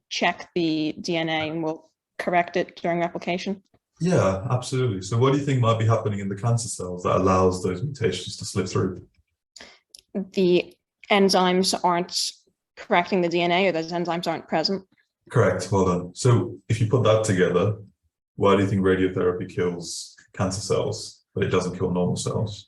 check the DNA and will correct it during replication. Yeah, absolutely. So what do you think might be happening in the cancer cells that allows those mutations to slip through? The enzymes aren't correcting the DNA, or those enzymes aren't present. Correct. Well done. So if you put that together, why do you think radiotherapy kills cancer cells, but it doesn't kill normal cells?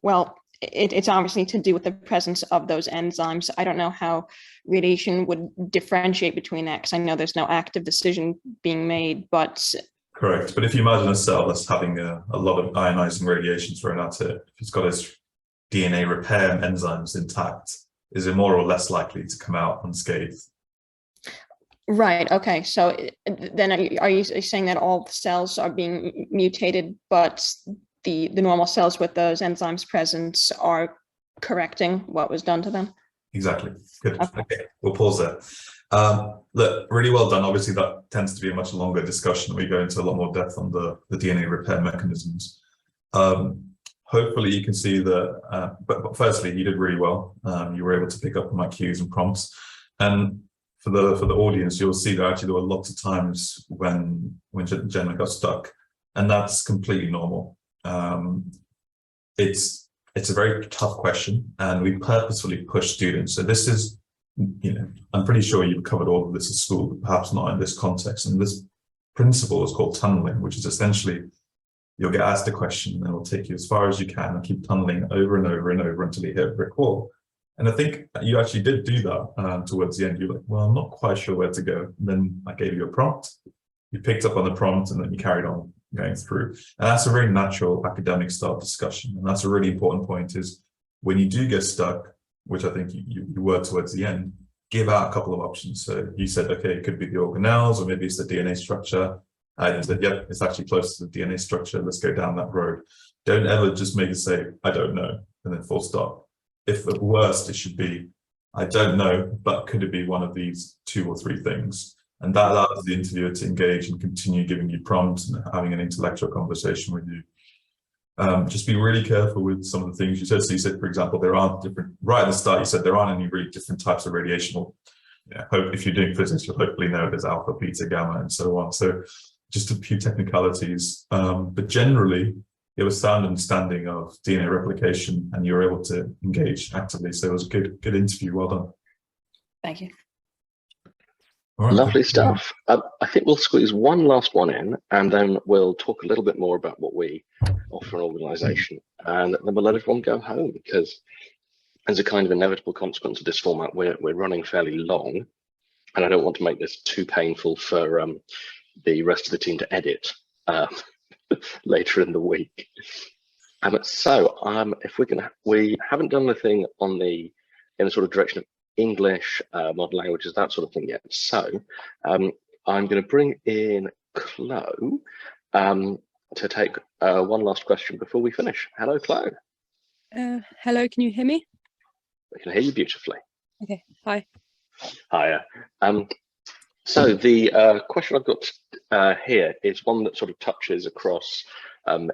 Well, it's obviously to do with the presence of those enzymes. I don't know how radiation would differentiate between that, because I know there's no active decision being made, but... Correct. But if you imagine a cell that's having a lot of ionizing radiation thrown at it, if it's got its DNA repair enzymes intact, is it more or less likely to come out unscathed? Right. Okay. So then are you saying that all the cells are being mutated, but the normal cells with those enzymes present are correcting what was done to them? Exactly. Good. Okay. We'll pause there. Look, really well done. Obviously, that tends to be a much longer discussion. We go into a lot more depth on the DNA repair mechanisms. Hopefully, you can see that. But firstly, you did really well. You were able to pick up on my cues and prompts. And for the audience, you'll see that actually there were lots of times when Gemma got stuck, and that's completely normal. It's a very tough question, and we purposefully push students. So this is, I'm pretty sure you've covered all of this at school, but perhaps not in this context. And this principle is called tunneling, which is essentially you'll get asked a question and it'll take you as far as you can and keep tunneling over and over and over until you hit a brick wall. And I think you actually did do that towards the end. You're like, well, I'm not quite sure where to go. And then I gave you a prompt. You picked up on the prompt and then you carried on. going through. And that's a very natural academic style discussion. And that's a really important point, is when you do get stuck, which I think you were towards the end, give out a couple of options. So you said, okay, it could be the organelles, or maybe it's the DNA structure. And you said, yep, it's actually close to the DNA structure. Let's go down that road. Don't ever just make it say, I don't know, and then full stop. If at worst, it should be, I don't know, but could it be one of these 2 or 3 things? And that allows the interviewer to engage and continue giving you prompts and having an intellectual conversation with you. Just be really careful with some of the things you said. So you said, for example, there aren't different, right at the start, you said there aren't any really different types of radiation. Well, yeah, if you're doing physics, you'll hopefully know there's alpha, beta, gamma, and so on. So just a few technicalities, but generally, you have a sound understanding of DNA replication and you're able to engage actively. So it was a good interview. Well done. Thank you. All right. Lovely stuff. I think we'll squeeze one last one in, and then we'll talk a little bit more about what we offer an organisation, and then we'll let everyone go home, because as a kind of inevitable consequence of this format, we're running fairly long, and I don't want to make this too painful for the rest of the team to edit later in the week. If we haven't done anything in the sort of direction of English, modern languages, that sort of thing yet. So I'm going to bring in Chloe to take one last question before we finish. Hello, Chloe. Hello, can you hear me? I can hear you beautifully. Okay, hi. Hiya. So the question I've got here is one that sort of touches across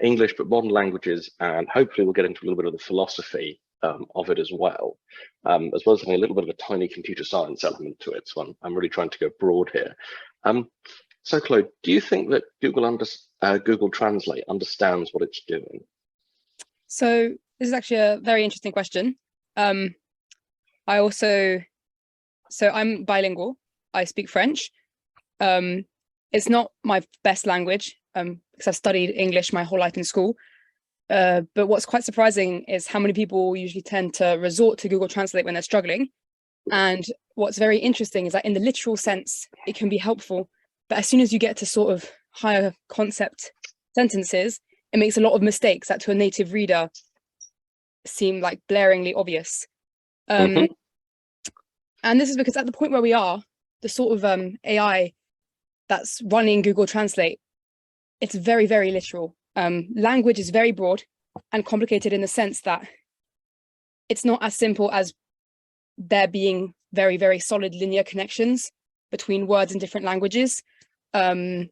English, but modern languages, and hopefully we'll get into a little bit of the philosophy of it as well as having a little bit of a tiny computer science element to it. So I'm really trying to go broad here. So Chloe, do you think that Google Translate understands what it's doing? So this is actually a very interesting question. I'm bilingual. I speak French. It's not my best language because I've studied English my whole life in school. But what's quite surprising is how many people usually tend to resort to Google Translate when they're struggling. And what's very interesting is that in the literal sense, it can be helpful. But as soon as you get to sort of higher concept sentences, it makes a lot of mistakes that to a native reader seem like blaringly obvious. And this is because at the point where we are, the sort of AI that's running Google Translate, it's very, very literal. Language is very broad and complicated in the sense that it's not as simple as there being very, very solid linear connections between words in different languages. I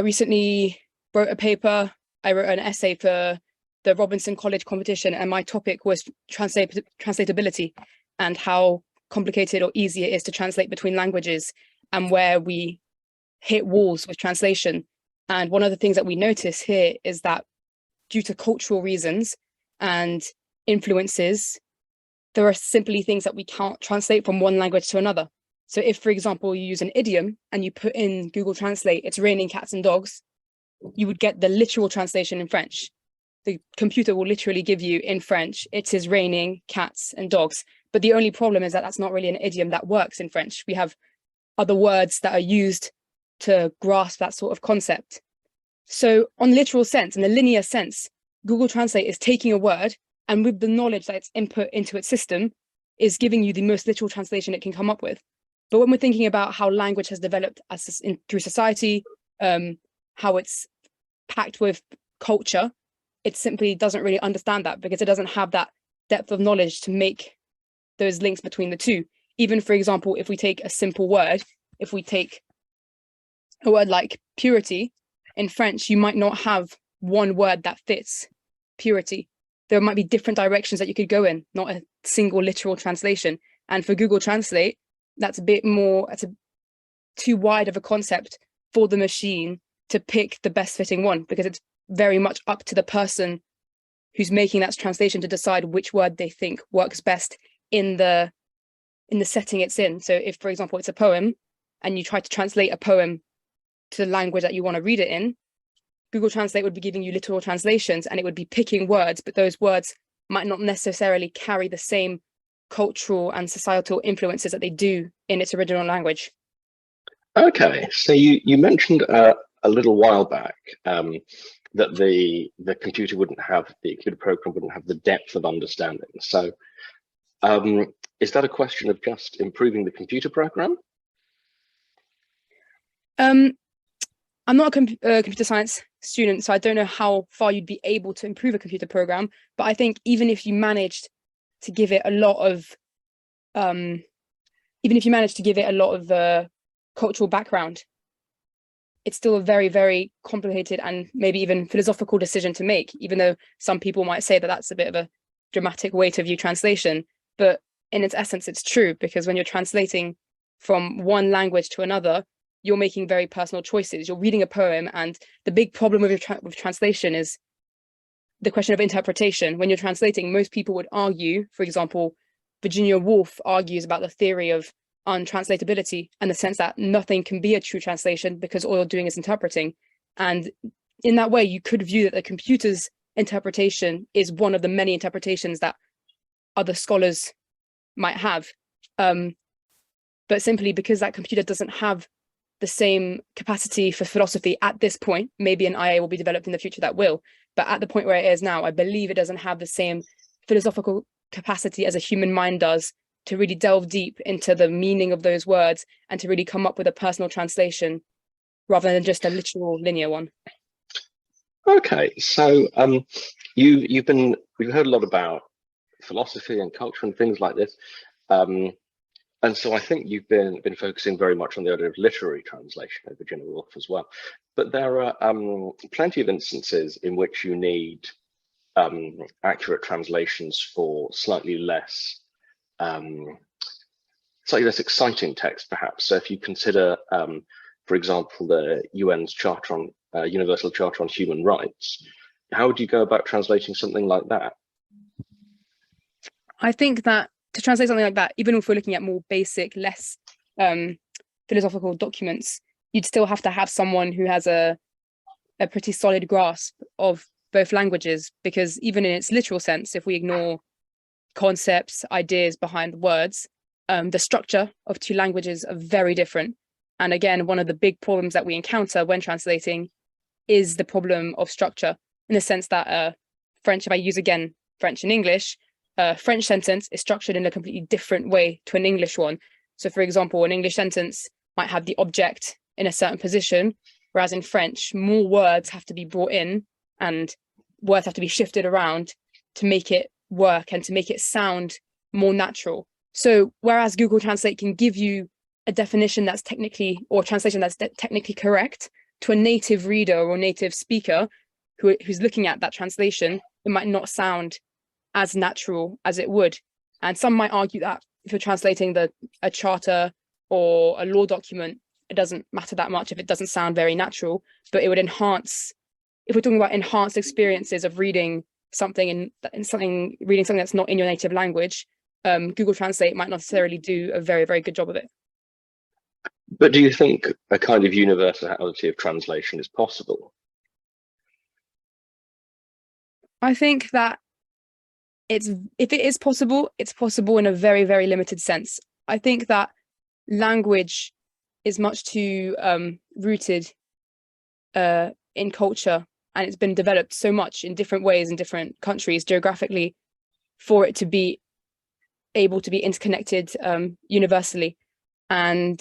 recently wrote a paper. I wrote an essay for the Robinson College competition, and my topic was translatability and how complicated or easy it is to translate between languages and where we hit walls with translation. And one of the things that we notice here is that due to cultural reasons and influences, there are simply things that we can't translate from one language to another. So if, for example, you use an idiom and you put in Google Translate, it's raining cats and dogs, you would get the literal translation in French. The computer will literally give you in French, it is raining cats and dogs. But the only problem is that that's not really an idiom that works in French. We have other words that are used to grasp that sort of concept. So on literal sense, in the linear sense, Google Translate is taking a word and with the knowledge that it's input into its system is giving you the most literal translation it can come up with. But when we're thinking about how language has developed through society, how it's packed with culture, it simply doesn't really understand that because it doesn't have that depth of knowledge to make those links between the two. Even, for example, if we take a simple word, if we take a word like purity, in French, you might not have one word that fits purity. There might be different directions that you could go in, not a single literal translation. And for Google Translate, that's too wide of a concept for the machine to pick the best fitting one, because it's very much up to the person who's making that translation to decide which word they think works best in the setting it's in. So if, for example, it's a poem and you try to translate a poem to the language that you want to read it in, Google Translate would be giving you literal translations and it would be picking words, but those words might not necessarily carry the same cultural and societal influences that they do in its original language. Okay, so you mentioned a little while back that the computer program wouldn't have the depth of understanding. So is that a question of just improving the computer program? I'm not a computer science student, so I don't know how far you'd be able to improve a computer program. But I think even if you managed to give it a lot of, cultural background, it's still a very, very complicated and maybe even philosophical decision to make, even though some people might say that that's a bit of a dramatic way to view translation. But in its essence, it's true, because when you're translating from one language to another, you're making very personal choices. You're reading a poem, and the big problem with translation is the question of interpretation. When you're translating, most people would argue, for example, Virginia Woolf argues about the theory of untranslatability, and the sense that nothing can be a true translation because all you're doing is interpreting. And in that way, you could view that the computer's interpretation is one of the many interpretations that other scholars might have. But simply because that computer doesn't have the same capacity for philosophy at this point, maybe an IA will be developed in the future that will, but at the point where it is now, I believe it doesn't have the same philosophical capacity as a human mind does to really delve deep into the meaning of those words and to really come up with a personal translation rather than just a literal linear one. Okay, so we've heard a lot about philosophy and culture and things like this, and so I think you've been focusing very much on the idea of literary translation of Virginia Woolf as well. But there are plenty of instances in which you need accurate translations for slightly less exciting text, perhaps. So if you consider, for example, the UN's Charter on Universal Charter on Human Rights, how would you go about translating something like that? I think that to translate something like that, even if we're looking at more basic, less philosophical documents, you'd still have to have someone who has a pretty solid grasp of both languages, because even in its literal sense, if we ignore concepts, ideas behind the words, the structure of two languages are very different. And again, one of the big problems that we encounter when translating is the problem of structure, in the sense that French, if I use again French and English, a French sentence is structured in a completely different way to an English one. So for example, an English sentence might have the object in a certain position, whereas in French, more words have to be brought in and words have to be shifted around to make it work and to make it sound more natural. So whereas Google Translate can give you a definition that's technically, or translation that's technically correct to a native reader or native speaker who's looking at that translation, it might not sound as natural as it would. And some might argue that if you're translating a charter or a law document, it doesn't matter that much if it doesn't sound very natural, but it would enhance, if we're talking about enhanced experiences of reading something reading something that's not in your native language, Google Translate might not necessarily do a very, very good job of it. But do you think a kind of universality of translation is possible? I think that if it is possible, it's possible in a very, very limited sense. I think that language is much too rooted in culture, and it's been developed so much in different ways in different countries geographically for it to be able to be interconnected universally. And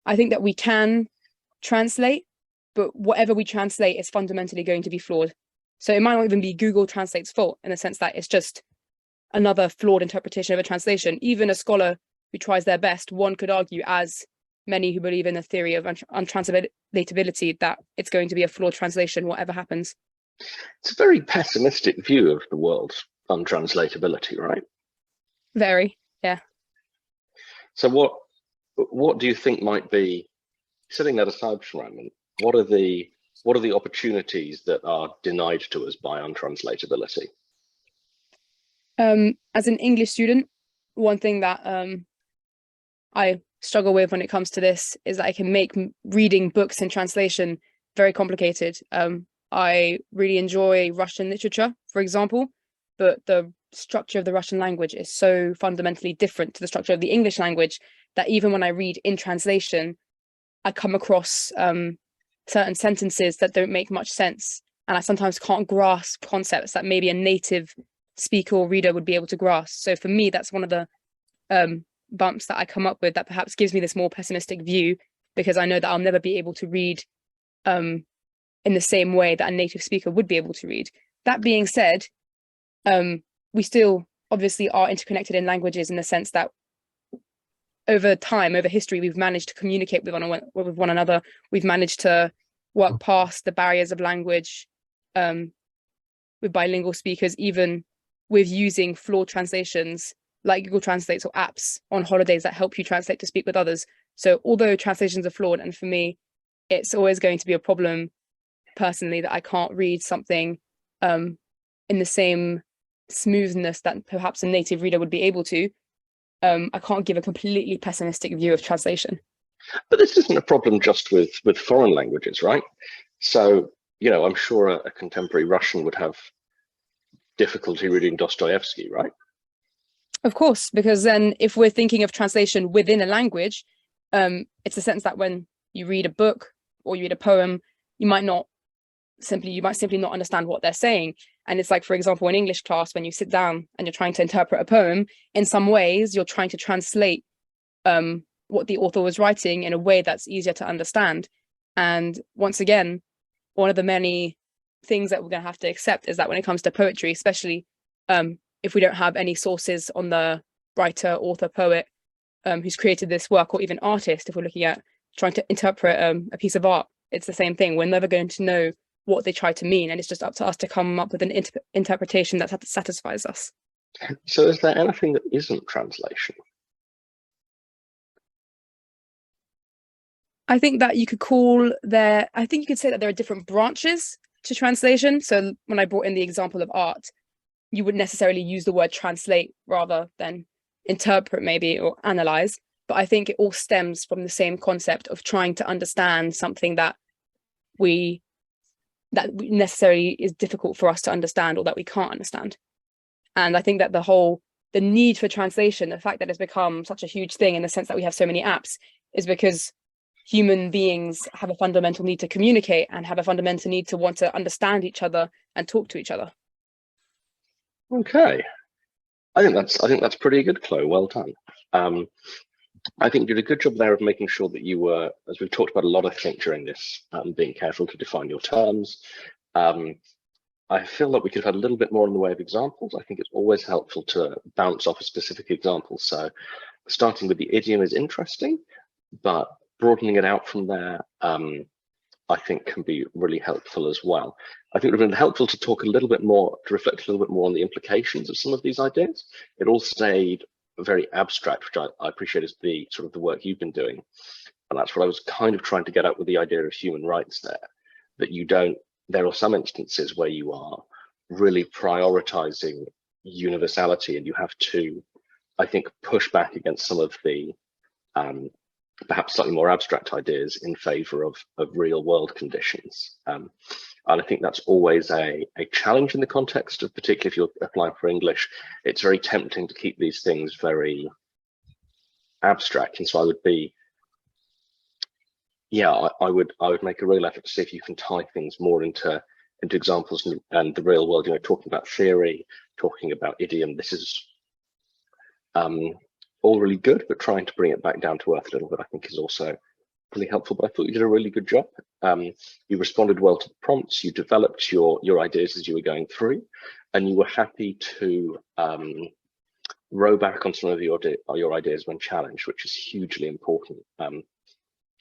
I think that we can translate, but whatever we translate is fundamentally going to be flawed. So it might not even be Google Translate's fault, in the sense that it's just another flawed interpretation of a translation. Even a scholar who tries their best, one could argue, as many who believe in the theory of untranslatability, that it's going to be a flawed translation, whatever happens. It's a very pessimistic view of the world's untranslatability, right? Very, yeah. So what do you think might be, setting that aside for a moment, what are the opportunities that are denied to us by untranslatability? As an English student, one thing that I struggle with when it comes to this is that I can make reading books in translation very complicated. I really enjoy Russian literature, for example, but the structure of the Russian language is so fundamentally different to the structure of the English language that even when I read in translation, I come across certain sentences that don't make much sense. And I sometimes can't grasp concepts that maybe a native speaker or reader would be able to grasp. So for me, that's one of the bumps that I come up with that perhaps gives me this more pessimistic view, because I know that I'll never be able to read in the same way that a native speaker would be able to read. That being said, we still obviously are interconnected in languages in the sense that over time, over history, we've managed to communicate with one another. We've managed to work past the barriers of language with bilingual speakers, even with using flawed translations like Google Translates or apps on holidays that help you translate to speak with others. So although translations are flawed, and for me, it's always going to be a problem personally that I can't read something in the same smoothness that perhaps a native reader would be able to, I can't give a completely pessimistic view of translation. But this isn't a problem just with foreign languages, right? So, you know, I'm sure a contemporary Russian would have difficulty reading Dostoevsky, right? Of course, because then if we're thinking of translation within a language, it's a sense that when you read a book or you read a poem, you might simply not understand what they're saying. And it's like, for example, in English class, when you sit down and you're trying to interpret a poem, in some ways, you're trying to translate what the author was writing in a way that's easier to understand. And once again, one of the many things that we're going to have to accept is that when it comes to poetry, especially if we don't have any sources on the writer, author, poet who's created this work, or even artist, if we're looking at trying to interpret a piece of art, it's the same thing. We're never going to know what they try to mean, and it's just up to us to come up with an interpretation that satisfies us. So is there anything that isn't translation? I think that you could say that there are different branches to translation. So when I brought in the example of art, you wouldn't necessarily use the word translate rather than interpret maybe, or analyze. But I think it all stems from the same concept of trying to understand something that necessarily is difficult for us to understand, or that we can't understand. And I think that the need for translation, the fact that it's become such a huge thing in the sense that we have so many apps, is because human beings have a fundamental need to communicate and have a fundamental need to want to understand each other and talk to each other. Okay, I think that's pretty good, Chloe. Well done. I think you did a good job there of making sure that you were, as we've talked about a lot, I think, during this, being careful to define your terms. I feel that we could have had a little bit more in the way of examples. I think it's always helpful to bounce off a specific example. So starting with the idiom is interesting, but broadening it out from there, I think can be really helpful as well. I think it would have been helpful to talk a little bit more, to reflect a little bit more on the implications of some of these ideas. It all stayed very abstract, which I appreciate is the sort of the work you've been doing. And that's what I was kind of trying to get at with the idea of human rights there, that there are some instances where you are really prioritizing universality, and you have to, I think, push back against some of the perhaps slightly more abstract ideas in favor of real world conditions. And I think that's always a challenge in the context of, particularly if you're applying for English, it's very tempting to keep these things very abstract. And so I would be, I would make a real effort to see if you can tie things more into examples and the real world, talking about theory, talking about idiom. This is all really good, but trying to bring it back down to earth a little bit, I think, is also really helpful. But I thought you did a really good job. You responded well to the prompts, you developed your ideas as you were going through, and you were happy to row back on some of your ideas when challenged, which is hugely important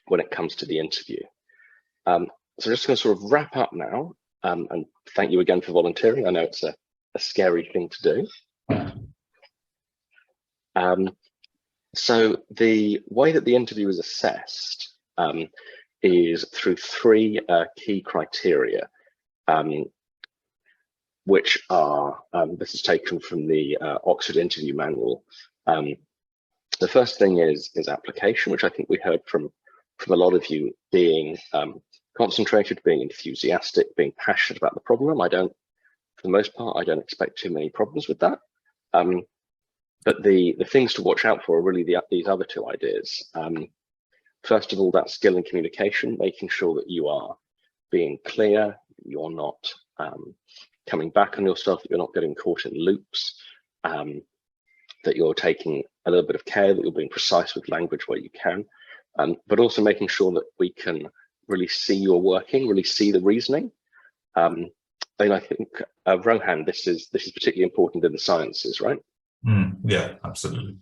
when it comes to the interview. So I'm just going to sort of wrap up now, and thank you again for volunteering. I know it's a scary thing to do. So the way that the interview is assessed is through three key criteria, which are, this is taken from the Oxford Interview Manual. The first thing is application, which I think we heard from a lot of you, being concentrated, being enthusiastic, being passionate about the problem. For the most part, I don't expect too many problems with that. But the things to watch out for are really these other two ideas. First of all, that skill in communication, making sure that you are being clear, you're not coming back on yourself, that you're not getting caught in loops, that you're taking a little bit of care, that you're being precise with language where you can, but also making sure that we can really see your working, really see the reasoning. And I think, Rohan, this is particularly important in the sciences, right? Yeah, absolutely.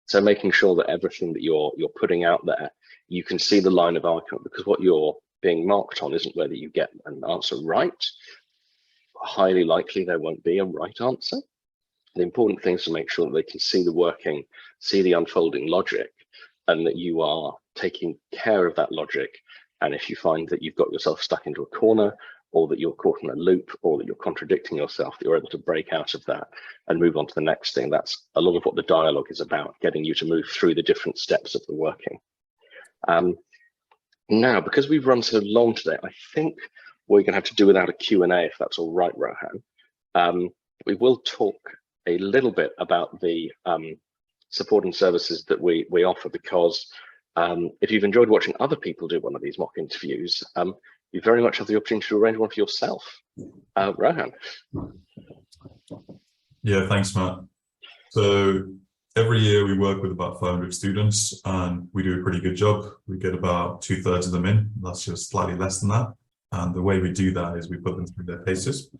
So making sure that everything that you're putting out there, you can see the line of argument, because what you're being marked on isn't whether you get an answer right. Highly likely there won't be a right answer. The important thing is to make sure that they can see the working, see the unfolding logic, and that you are taking care of that logic. And if you find that you've got yourself stuck into a corner, or that you're caught in a loop, or that you're contradicting yourself, that you're able to break out of that and move on to the next thing. That's a lot of what the dialogue is about, getting you to move through the different steps of the working. Now, because we've run so long today, I think we're going to have to do without a Q&A, if that's all right, Rohan. We will talk a little bit about the support and services that we offer, because if you've enjoyed watching other people do one of these mock interviews, you very much have the opportunity to arrange one for yourself. Rohan. Yeah, thanks, Matt. So every year we work with about 500 students, and we do a pretty good job. We get about 2/3 of them in. That's just slightly less than that. And the way we do that is we put them through their paces.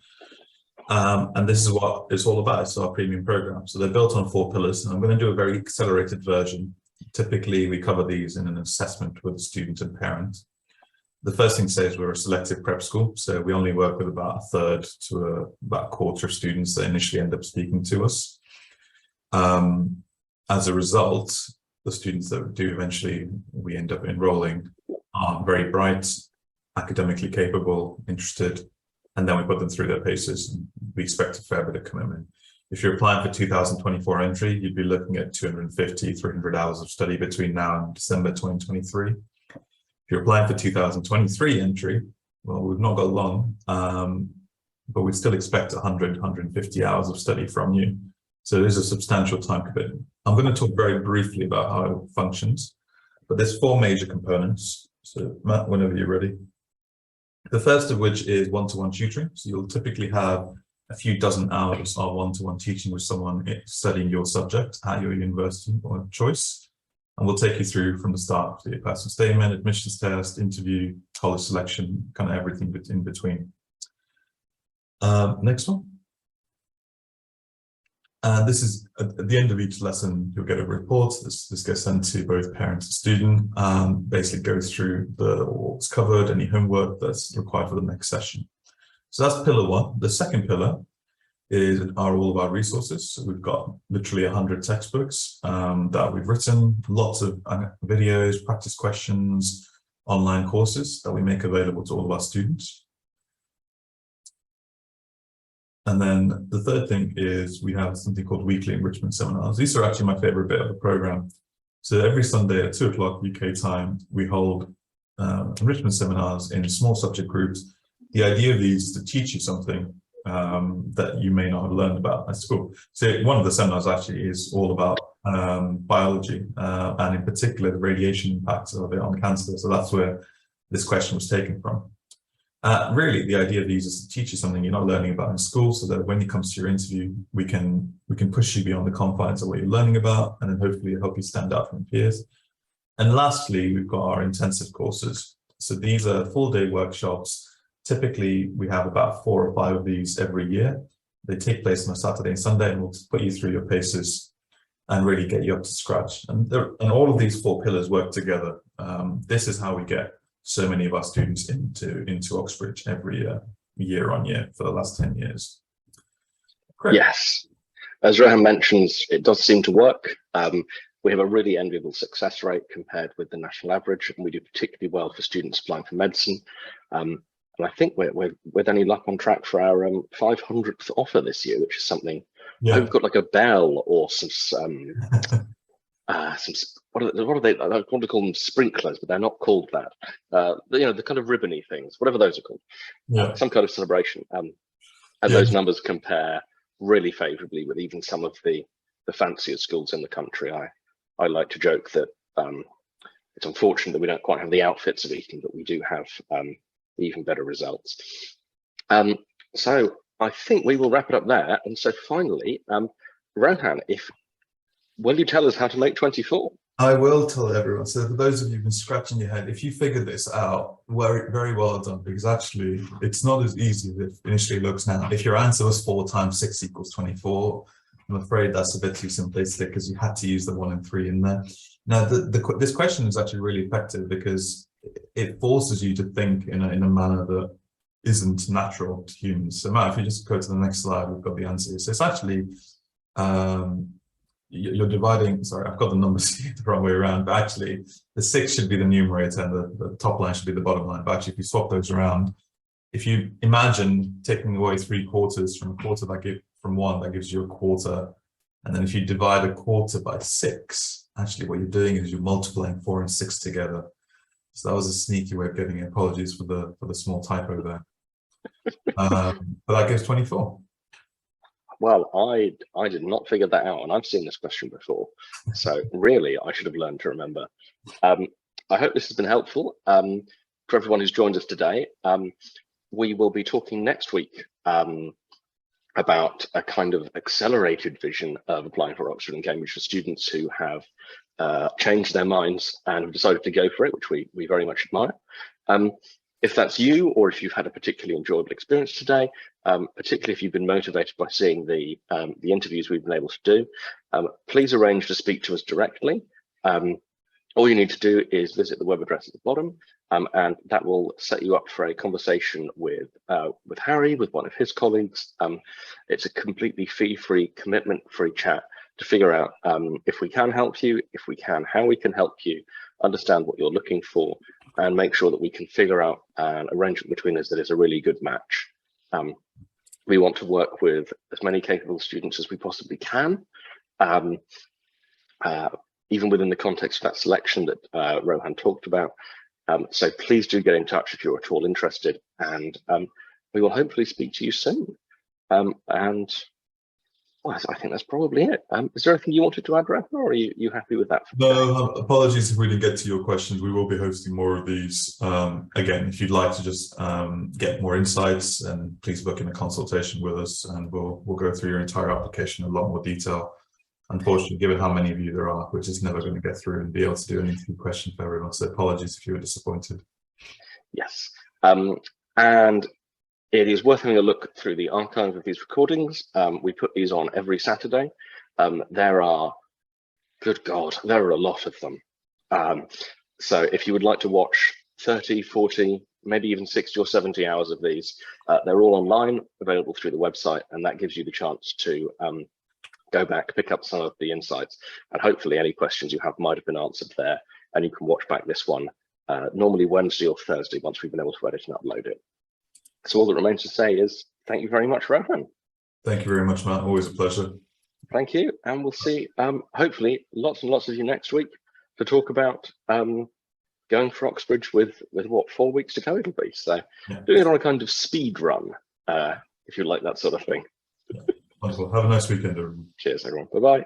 And this is what it's all about. It's our premium program. So they're built on 4 pillars, and I'm going to do a very accelerated version. Typically, we cover these in an assessment with the student and parent. The first thing to say is we're a selective prep school, so we only work with about 1/3 to about a quarter of students that initially end up speaking to us. As a result, the students that do eventually we end up enrolling are very bright, academically capable, interested, and then we put them through their paces, and we expect a fair bit of commitment. If you're applying for 2024 entry, you'd be looking at 250, 300 hours of study between now and December 2023. If you're applying for 2023 entry, well, we've not got long, but we still expect 100, 150 hours of study from you. So it is a substantial time commitment. I'm going to talk very briefly about how it functions, but there's 4 major components. So Matt, whenever you're ready. The first of which is one-to-one tutoring. So you'll typically have a few dozen hours of one-to-one teaching with someone studying your subject at your university or choice. And we'll take you through from the start to your personal statement, admissions test, interview, college selection, kind of everything in between. Next one. This is at the end of each lesson, you'll get a report. This gets sent to both parents and student. Basically goes through what's covered, any homework that's required for the next session. So that's pillar 1. The second pillar are all of our resources. So we've got literally 100 textbooks that we've written, lots of videos, practice questions, online courses that we make available to all of our students. And then the third thing is we have something called weekly enrichment seminars. These are actually my favorite bit of the program. So every Sunday at 2 o'clock UK time, we hold enrichment seminars in small subject groups. The idea of these is to teach you something that you may not have learned about at school. So one of the seminars actually is all about biology, and in particular the radiation impacts of it on cancer. So that's where this question was taken from. Really, the idea of these is to teach you something you're not learning about in school, so that when it comes to your interview, we can push you beyond the confines of what you're learning about, and then hopefully help you stand out from peers. And lastly, we've got our intensive courses. So these are full-day workshops. Typically, we have about 4 or 5 of these every year. They take place on a Saturday and Sunday, and we'll put you through your paces and really get you up to scratch. And all of these 4 pillars work together. This is how we get so many of our students into Oxbridge every year on year for the last 10 years. Great. Yes, as Rohan mentions, it does seem to work. We have a really enviable success rate compared with the national average, and we do particularly well for students applying for medicine. And I think we're with any luck on track for our 500th offer this year, which is something. Yeah. We've got like a bell or some what are they? I want to call them sprinklers, but they're not called that. The kind of ribbony things, whatever those are called. Yeah. Some kind of celebration. And those numbers compare really favourably with even some of the fancier schools in the country. I like to joke that it's unfortunate that we don't quite have the outfits of Eton, but we do have even better results. So I think we will wrap it up there. And so finally, Rohan, will you tell us how to make 24? I will tell everyone. So for those of you who've been scratching your head, if you figured this out, very well done, because actually it's not as easy as it initially looks now. If your answer was 4 times 6 equals 24, I'm afraid that's a bit too simplistic because you had to use the 1 and 3 in there. Now, this question is actually really effective because it forces you to think in a manner that isn't natural to humans. So Matt, if you just go to the next slide, we've got the answer. So it's actually, you're dividing, sorry, I've got the numbers the wrong way around, but actually the 6 should be the numerator and the top line should be the bottom line. But actually, if you swap those around, if you imagine taking away 3/4 from a quarter from 1, that gives you a quarter. And then if you divide a quarter by 6, actually what you're doing is you're multiplying 4 and 6 together. So that was a sneaky way of getting it. Apologies for the small typo there. But that gives 24. Well, I did not figure that out, and I've seen this question before. So really, I should have learned to remember. I hope this has been helpful for everyone who's joined us today. We will be talking next week about a kind of accelerated vision of applying for Oxford and Cambridge for students who have changed their minds and have decided to go for it, which we very much admire. If that's you, or if you've had a particularly enjoyable experience today, particularly if you've been motivated by seeing the interviews we've been able to do, please arrange to speak to us directly. All you need to do is visit the web address at the bottom, and that will set you up for a conversation with Harry, with one of his colleagues. It's a completely fee-free, commitment-free chat to figure out if we can help you, if we can, how we can help you, understand what you're looking for, and make sure that we can figure out an arrangement between us that is a really good match. We want to work with as many capable students as we possibly can, even within the context of that selection that Rohan talked about. So please do get in touch if you're at all interested, and we will hopefully speak to you soon. And well, I think that's probably it. Is there anything you wanted to add, Rohan, or are you happy with that? No, apologies if we didn't get to your questions. We will be hosting more of these. Again, if you'd like to just get more insights, and please book in a consultation with us, and we'll go through your entire application in a lot more detail. Unfortunately, given how many of you there are, we're just never going to get through and be able to do an interview question for everyone. So apologies if you were disappointed. Yes. And it is worth having a look through the archive of these recordings. We put these on every Saturday. There are, good God, there are a lot of them. So if you would like to watch 30, 40, maybe even 60 or 70 hours of these, they're all online, available through the website, and that gives you the chance to go back, pick up some of the insights, and hopefully any questions you have might have been answered there, and you can watch back this one normally Wednesday or Thursday once we've been able to edit and upload it. So all that remains to say is thank you very much, Rohan. Thank you very much, Matt. Always a pleasure. Thank you, and we'll see hopefully lots and lots of you next week to talk about going for Oxbridge with what, 4 weeks to go it'll be. So yeah, doing it on a kind of speed run, if you like that sort of thing. Yeah. Wonderful. Have a nice weekend, everyone. Cheers, everyone. Bye-bye.